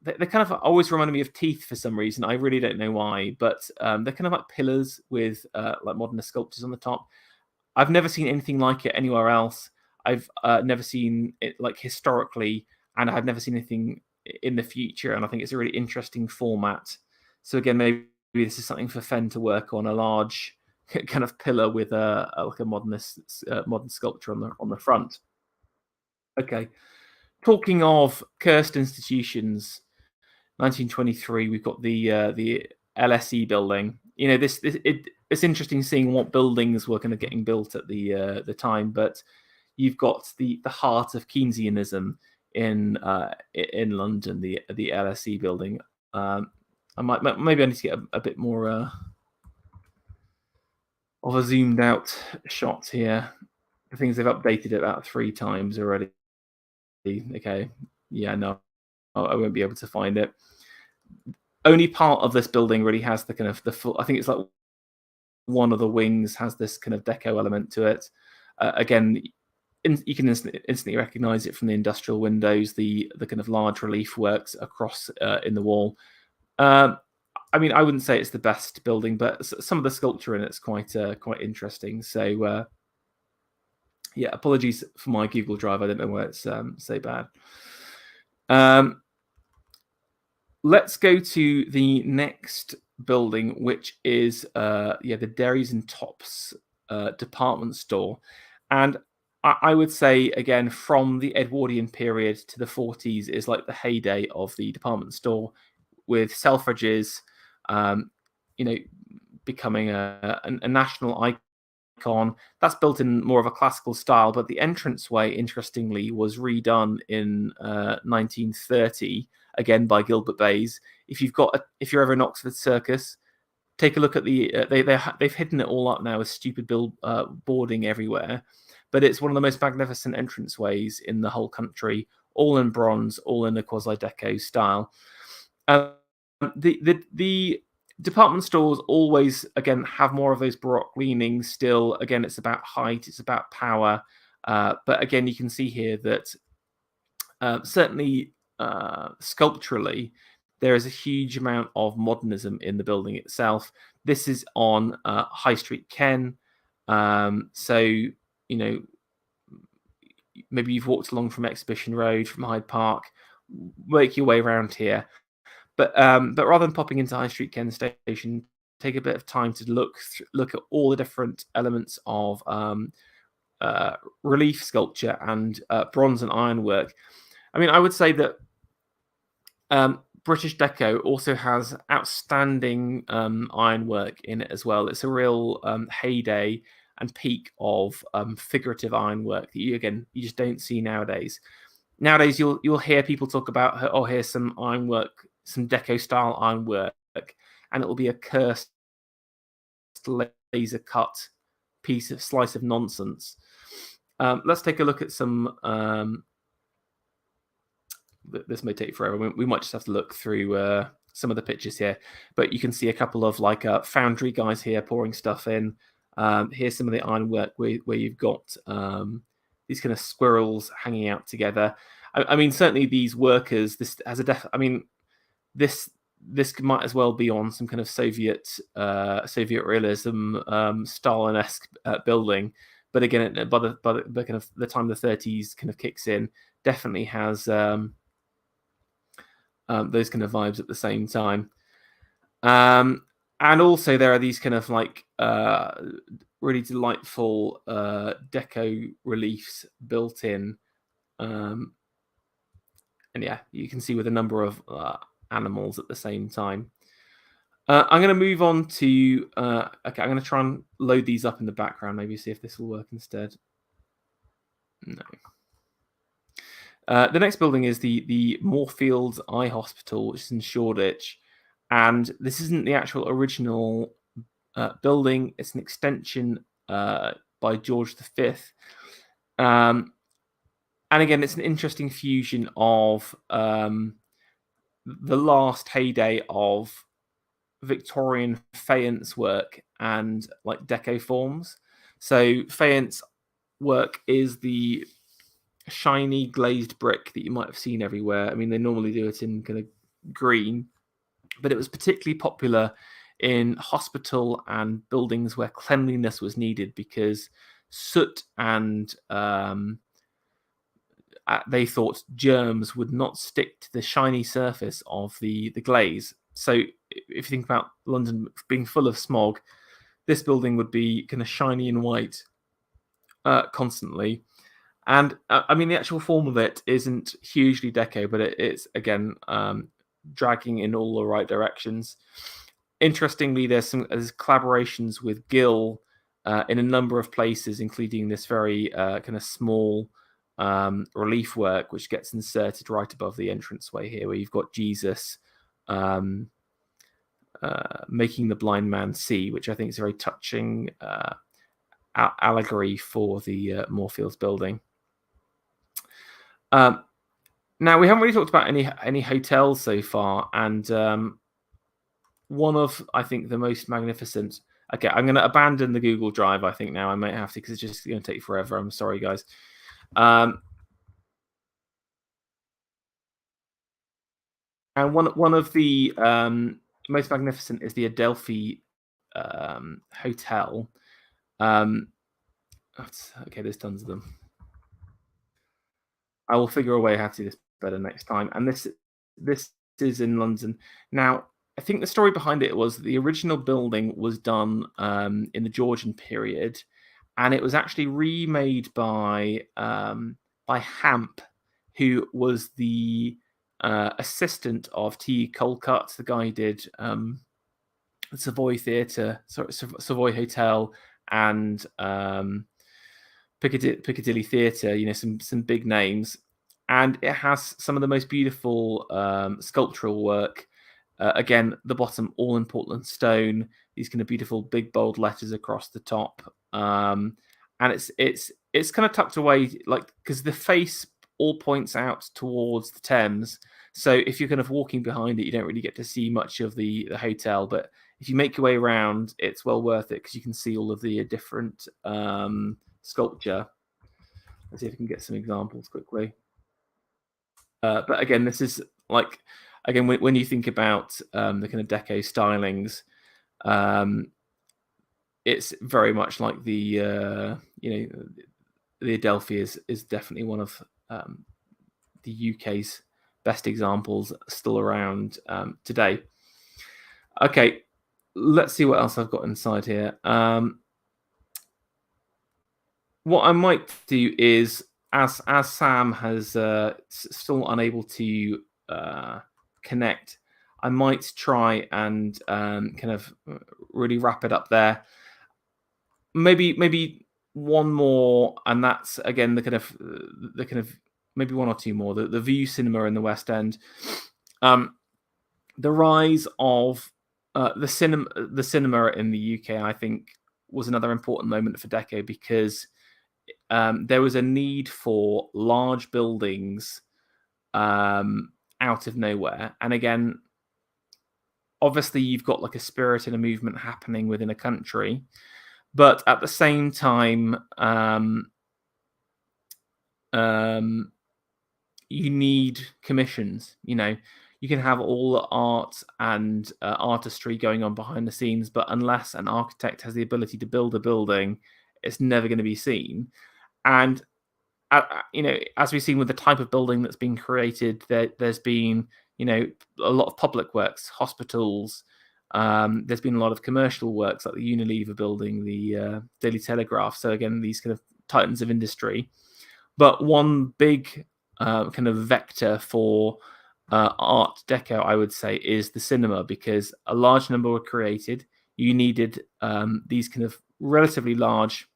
They kind of always reminded me of teeth for some reason. I really don't know why, but they're kind of like pillars with like modernist sculptures on the top. I've never seen anything like it anywhere else. I've never seen it like historically, and I've never seen anything in the future. And I think it's a really interesting format. So again, maybe this is something for Fen to work on, a large kind of pillar with like a modern sculpture on the front. Okay. Talking of cursed institutions, 1923, we've got the LSE building. You know, it's interesting seeing what buildings were kind of getting built at the time, but you've got the heart of Keynesianism in London, the LSE building. Maybe I need to get a bit more of a zoomed out shot here. The things they've updated it about 3 times already. Okay, yeah, no, I won't be able to find it. Only part of this building really has the kind of the full. I think it's like one of the wings has this kind of deco element to it. Again, you can instantly recognize it from the industrial windows, the kind of large relief works across in the wall. I mean, I wouldn't say it's the best building, but some of the sculpture in it's quite interesting. So yeah, apologies for my Google Drive. I don't know why it's so bad. Let's go to the next building, which is the Derrys and Tops department store. And I would say, again, from the Edwardian period to the 40s is like the heyday of the department store, with Selfridges, becoming a national icon. That's built in more of a classical style, but the entranceway, interestingly, was redone in 1930, again by Gilbert Bays. If you're ever in Oxford Circus, take a look at they've hidden it all up now with stupid boarding everywhere, but it's one of the most magnificent entranceways in the whole country, all in bronze, all in a quasi-deco style. The department stores always, again, have more of those Baroque leanings still. Again, it's about height, it's about power. But again, you can see here that certainly sculpturally, there is a huge amount of modernism in the building itself. This is on High Street, Ken. So, you know, maybe you've walked along from Exhibition Road, from Hyde Park, work your way around here. But rather than popping into High Street Ken Station, take a bit of time to look at all the different elements of relief sculpture and bronze and ironwork. I mean, I would say that British Deco also has outstanding ironwork in it as well. It's a real heyday and peak of figurative ironwork that you just don't see nowadays. Nowadays, you'll hear people talk about, oh, here's some ironwork, some Deco style ironwork, and it will be a cursed laser cut slice of nonsense. Let's take a look at some. This may take forever. We might just have to look through some of the pictures here, but you can see a couple of like foundry guys here pouring stuff in. Here's some of the ironwork where you've got these kind of squirrels hanging out together. I mean, certainly these workers. This has this might as well be on some kind of Soviet realism Stalin-esque building. But again, by the kind of the time the 30s kind of kicks in, definitely has those kind of vibes at the same time. And also there are these kind of like really delightful deco reliefs built in. And yeah, you can see with a number of animals at the same time. I'm going to move on to okay, I'm going to try and load these up in the background, maybe see if this will work instead. No. The next building is the Moorfields Eye Hospital, which is in Shoreditch, and this isn't the actual original building. It's an extension by George V. And again, it's an interesting fusion of the last heyday of Victorian faience work and like deco forms. So faience work is the shiny glazed brick that you might have seen everywhere. I mean, they normally do it in kind of green, but it was particularly popular in hospital and buildings where cleanliness was needed because soot and they thought germs would not stick to the shiny surface of the glaze. So if you think about London being full of smog, this building would be kind of shiny and white constantly. And I mean, the actual form of it isn't hugely deco, but it's again dragging in all the right directions. Interestingly, there's collaborations with Gill in a number of places, including this very kind of small relief work, which gets inserted right above the entranceway here, where you've got Jesus making the blind man see, which I think is a very touching allegory for the Moorfields building. Now, we haven't really talked about any hotels so far, and one of, I think, the most magnificent. Okay, I'm going to abandon the Google Drive, I think now. I might have to because it's just going to take forever. I'm sorry, guys. And one of the most magnificent is the Adelphi Hotel. Okay, there's tons of them. I will figure a way how to do this better next time. And this is in London. Now, I think the story behind it was the original building was done in the Georgian period, and it was actually remade by Hamp, who was the assistant of T. Colcutt, the guy who did the Savoy Theatre, Savoy Hotel, and Piccadilly Theatre. You know, some big names, and it has some of the most beautiful sculptural work. Again, the bottom all in Portland stone. These kind of beautiful big bold letters across the top, and it's kind of tucked away, like because the face all points out towards the Thames. So if you're kind of walking behind it, you don't really get to see much of the hotel. But if you make your way around, it's well worth it because you can see all of the different sculpture. Let's see if we can get some examples quickly. But again, this is like, again, when you think about the kind of deco stylings, it's very much like the the Adelphi is definitely one of the UK's best examples still around today. Okay, let's see what else I've got inside here. What I might do is, as Sam has still unable to connect, I might try and kind of really wrap it up there. Maybe one more, and that's again the kind of maybe one or two more. The View Cinema in the West End, the rise of the cinema in the UK, I think, was another important moment for Deco because there was a need for large buildings out of nowhere. And again, obviously you've got like a spirit and a movement happening within a country, but at the same time, you need commissions. You know, you can have all the art and artistry going on behind the scenes, but unless an architect has the ability to build a building, it's never going to be seen. And as we've seen with the type of building that's been created, there's been a lot of public works, hospitals, There's been a lot of commercial works like the Unilever building, the Daily Telegraph. So again, these kind of titans of industry. But one big kind of vector for Art Deco, I would say, is the cinema, because a large number were created. You needed these kind of relatively large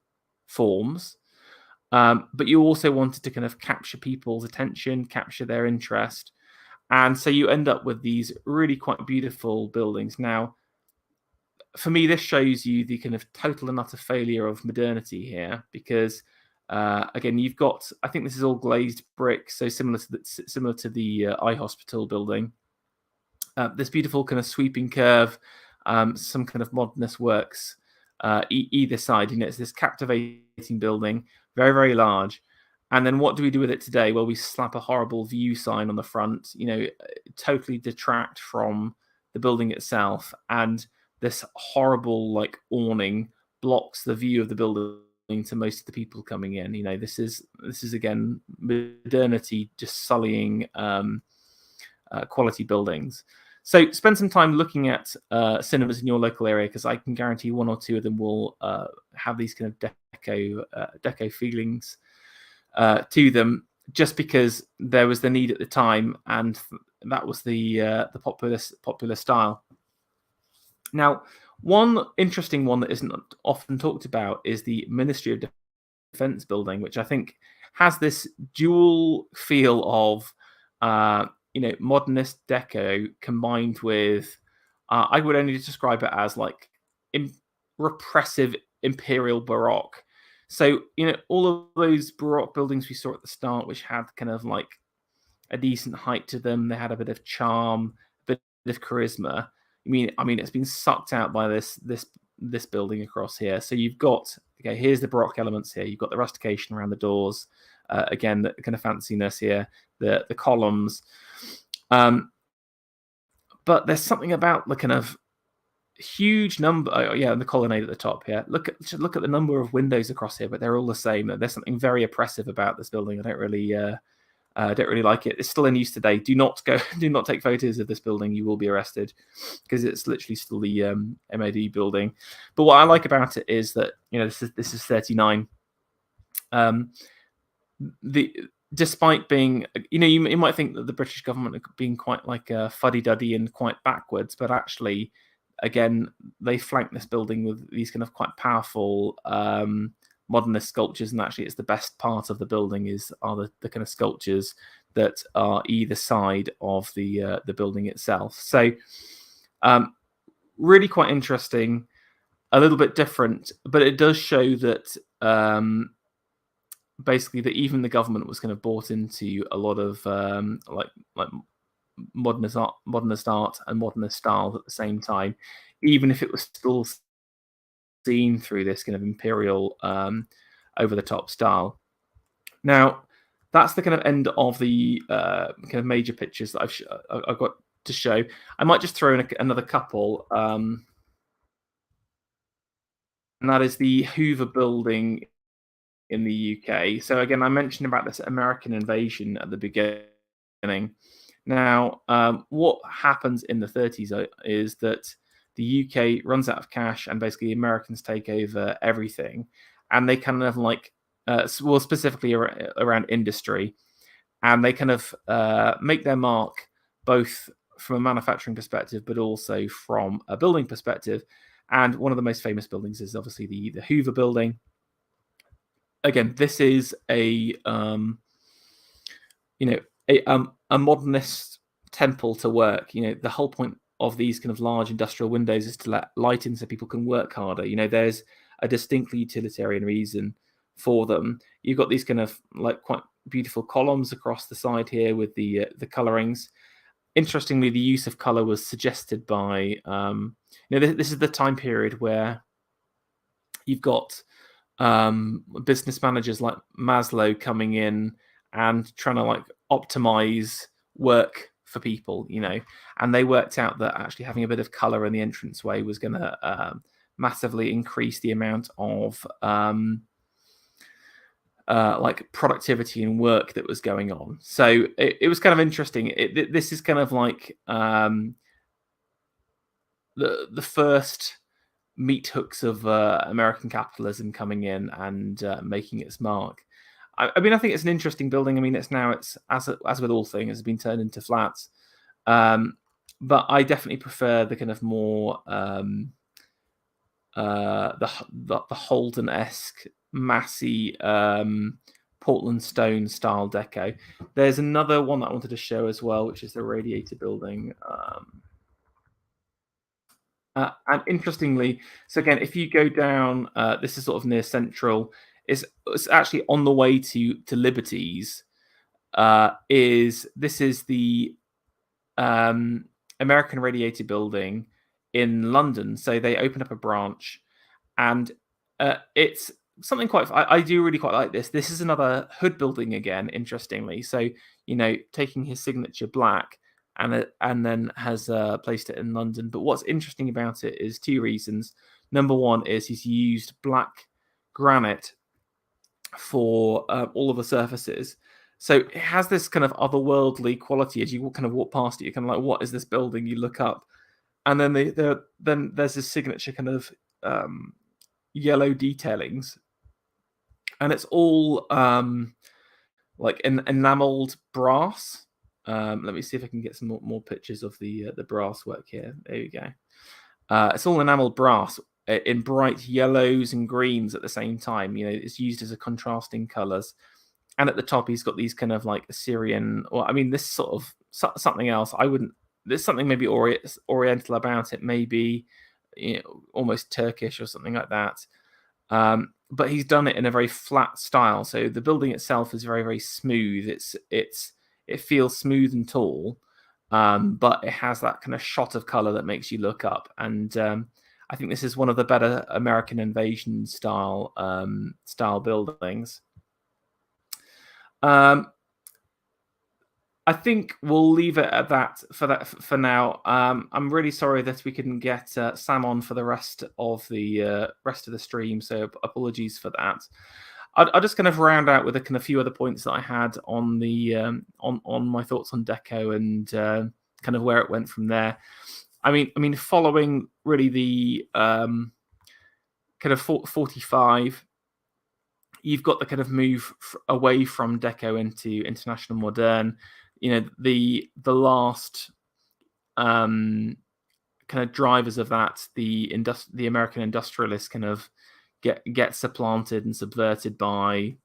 forms, but you also wanted to kind of capture people's attention, capture their interest. And so you end up with these really quite beautiful buildings. Now, for me, this shows you the kind of total and utter failure of modernity here, because again, you've got, I think this is all glazed brick, so similar to the eye hospital building. This beautiful kind of sweeping curve, some kind of modernist works either side. It's this captivating building, very, very large. And then what do we do with it today? Well, we slap a horrible view sign on the front, totally detract from the building itself. And this horrible like awning blocks the view of the building to most of the people coming in. This is again modernity just sullying quality buildings. So spend some time looking at cinemas in your local area, because I can guarantee one or two of them will have these kind of deco feelings to them, just because there was the need at the time, and that was the popular style. Now, one interesting one that isn't often talked about is the Ministry of Defence building, which I think has this dual feel of modernist deco combined with I would only describe it as like repressive imperial baroque. So all of those baroque buildings we saw at the start, which had kind of like a decent height to them, they had a bit of charm, a bit of charisma. I mean, it's been sucked out by this building across here. So you've got, okay, here's the baroque elements here. You've got the rustication around the doors, again, the kind of fanciness here, the columns. But there's something about the kind of huge number, and the colonnade at the top here. Look at the number of windows across here, but they're all the same. There's something very oppressive about this building. I don't really like it. It's still in use today. Do not take photos of this building. You will be arrested, because it's literally still the MOD building. But what I like about it is that this is 39. Despite being, you might think that the British government are being quite like fuddy-duddy and quite backwards, but actually, again, they flank this building with these kind of quite powerful modernist sculptures, and actually it's the best part of the building are the kind of sculptures that are either side of the building itself. So really quite interesting, a little bit different, but it does show that basically that even the government was kind of bought into a lot of like modernist art and modernist styles at the same time, even if it was still seen through this kind of imperial over the top style. Now, that's the kind of end of the kind of major pictures that I've got to show. I might just throw in another couple, and that is the Hoover building in the UK. So again, I mentioned about this American invasion at the beginning. Now, what happens in the 30s is that the UK runs out of cash, and basically Americans take over everything, and they kind of like, specifically around industry, and they kind of make their mark both from a manufacturing perspective, but also from a building perspective. And one of the most famous buildings is obviously the Hoover building. Again, this is a modernist temple to work. The whole point of these kind of large industrial windows is to let light in so people can work harder. There's a distinctly utilitarian reason for them. You've got these kind of like quite beautiful columns across the side here with the colorings. Interestingly, the use of color was suggested by this is the time period where you've got business managers like Maslow coming in and trying to like optimize work for people, and they worked out that actually having a bit of color in the entranceway was going to massively increase the amount of like productivity and work that was going on. So it was kind of interesting. This is kind of like the first meat hooks of American capitalism coming in and making its mark. I mean, I think it's an interesting building. I mean, it's as with all things, it's been turned into flats. But I definitely prefer the kind of more the Holden-esque, massy Portland stone style deco. There's another one that I wanted to show as well, which is the Radiator building. And interestingly, so again, if you go down, this is sort of near Central. It's actually on the way to Liberties. This is the American Radiator building in London. So they open up a branch, and it's something quite. I do really quite like this. This is another Hood building again. Interestingly, so taking his signature black, and then has placed it in London. But what's interesting about it is two reasons. Number one is he's used black granite for all of the surfaces. So it has this kind of otherworldly quality. As you kind of walk past it, you're kind of like, what is this building? You look up, and then then there's this signature kind of yellow detailings, and it's all like enameled brass. Let me see if I can get some more pictures of the brass work here. There you go. It's all enameled brass in bright yellows and greens at the same time. It's used as a contrasting colours. And at the top, he's got these kind of like Assyrian, or I mean, this sort of something else. There's something maybe Oriental about it, maybe almost Turkish or something like that. But he's done it in a very flat style. So the building itself is very, very smooth. It feels smooth and tall, but it has that kind of shot of color that makes you look up. And I think this is one of the better American invasion style buildings. I think we'll leave it at that for now. I'm really sorry that we couldn't get Sam on for the rest of the stream, so apologies for that. I'll just kind of round out with a few other points that I had on the on my thoughts on Deco and kind of where it went from there. I mean, following really the kind of 45. You've got the kind of move away from Deco into International Moderne. The last kind of drivers of that, the American industrialists kind of get supplanted and subverted by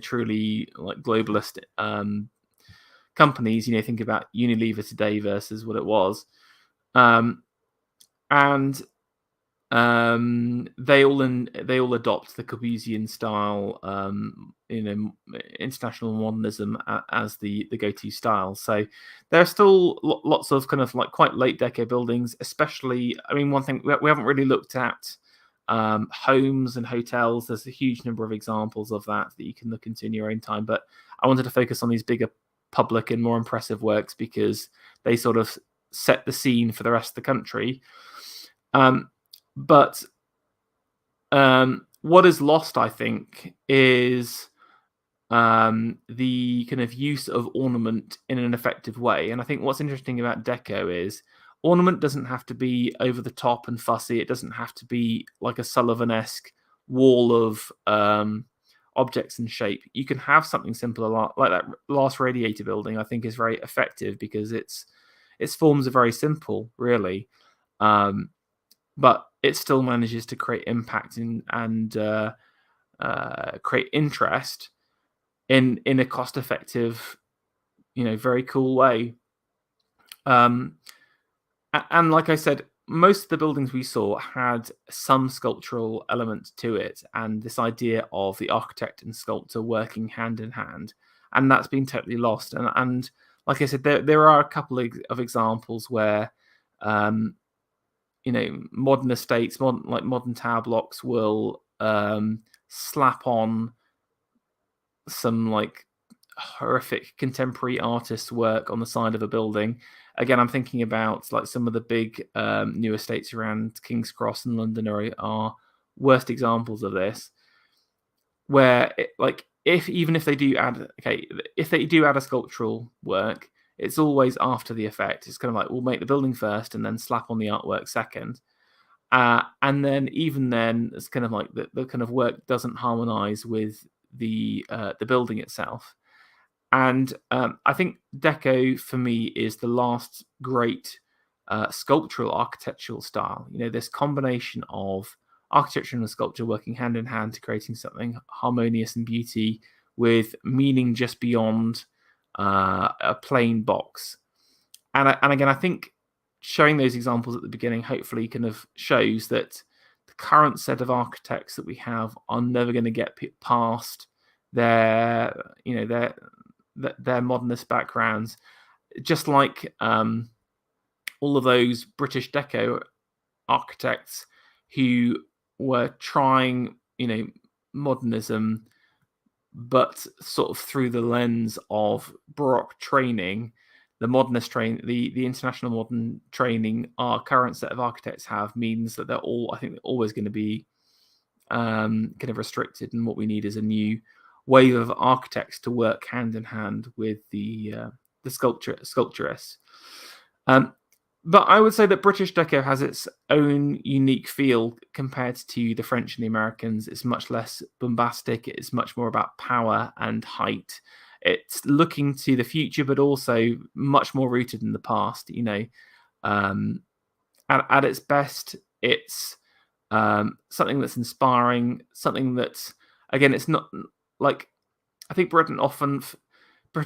truly like globalist companies. Think about Unilever today versus what it was, and they all adopt the Corbusian style, international modernism as the go-to style. So there are still lots of kind of like quite late Deco buildings, especially. I mean, one thing we haven't really looked at homes and hotels. There's a huge number of examples of that you can look into in your own time. But I wanted to focus on these bigger public and more impressive works because they sort of set the scene for the rest of the country. But what is lost, I think, is the kind of use of ornament in an effective way. And I think what's interesting about Deco is ornament doesn't have to be over the top and fussy. It doesn't have to be like a Sullivan-esque wall of objects and shape. You can have something simple like that last Radiator building. I think is very effective because its forms are very simple, really. But it still manages to create impact and create interest in a cost-effective, very cool way. And like I said, most of the buildings we saw had some sculptural element to it, and this idea of the architect and sculptor working hand in hand, and that's been totally lost. And like I said, there are a couple of examples where modern estates, modern tower blocks will slap on some like horrific contemporary artist's work on the side of a building. Again, I'm thinking about like some of the big new estates around King's Cross in London are worst examples of this, where if they do add a sculptural work, It's always after the effect. It's kind of like, we'll make the building first and then slap on the artwork second. And then even then, it's kind of like the kind of work doesn't harmonize with the building itself. And I think Deco for me is the last great sculptural architectural style. This combination of architecture and sculpture working hand in hand to creating something harmonious and beauty with meaning just beyond a plain box. And again, I think showing those examples at the beginning hopefully kind of shows that the current set of architects that we have are never going to get past their modernist backgrounds, just like all of those British Deco architects who were trying modernism, but sort of through the lens of Baroque training. The modernist the international modern training our current set of architects have means that they're always going to be kind of restricted, and what we need is a new wave of architects to work hand in hand with the sculpturists. But I would say that British Deco has its own unique feel compared to the French and the Americans. It's much less bombastic. It's much more about power and height. It's looking to the future, but also much more rooted in the past. At its best, it's something that's inspiring, something that's, again, it's not like, I think Britain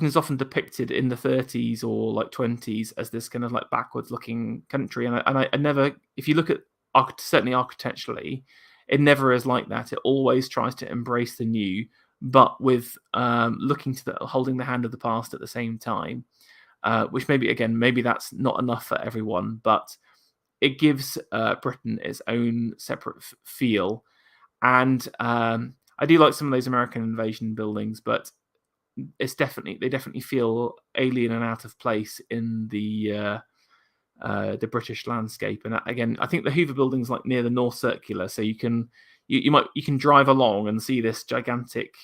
is often depicted in the 30s or like 20s as this kind of like backwards looking country. And I never, if you look at certainly architecturally, it never is like that. It always tries to embrace the new, but with looking to holding the hand of the past at the same time, which maybe that's not enough for everyone, but it gives Britain its own separate feel. And I do like some of those American invasion buildings, but they definitely feel alien and out of place in the British landscape. And again, I think the Hoover building's like near the North Circular, so you can drive along and see this gigantic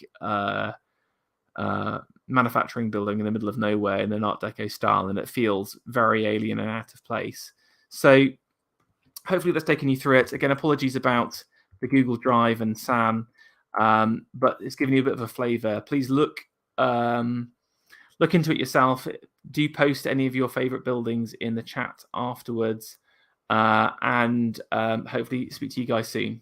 manufacturing building in the middle of nowhere in an Art Deco style, and it feels very alien and out of place. So hopefully that's taken you through it. Again, apologies about the Google Drive and Sam, but it's given you a bit of a flavor. Please look into it yourself. Do post any of your favorite buildings in the chat afterwards, and hopefully speak to you guys soon.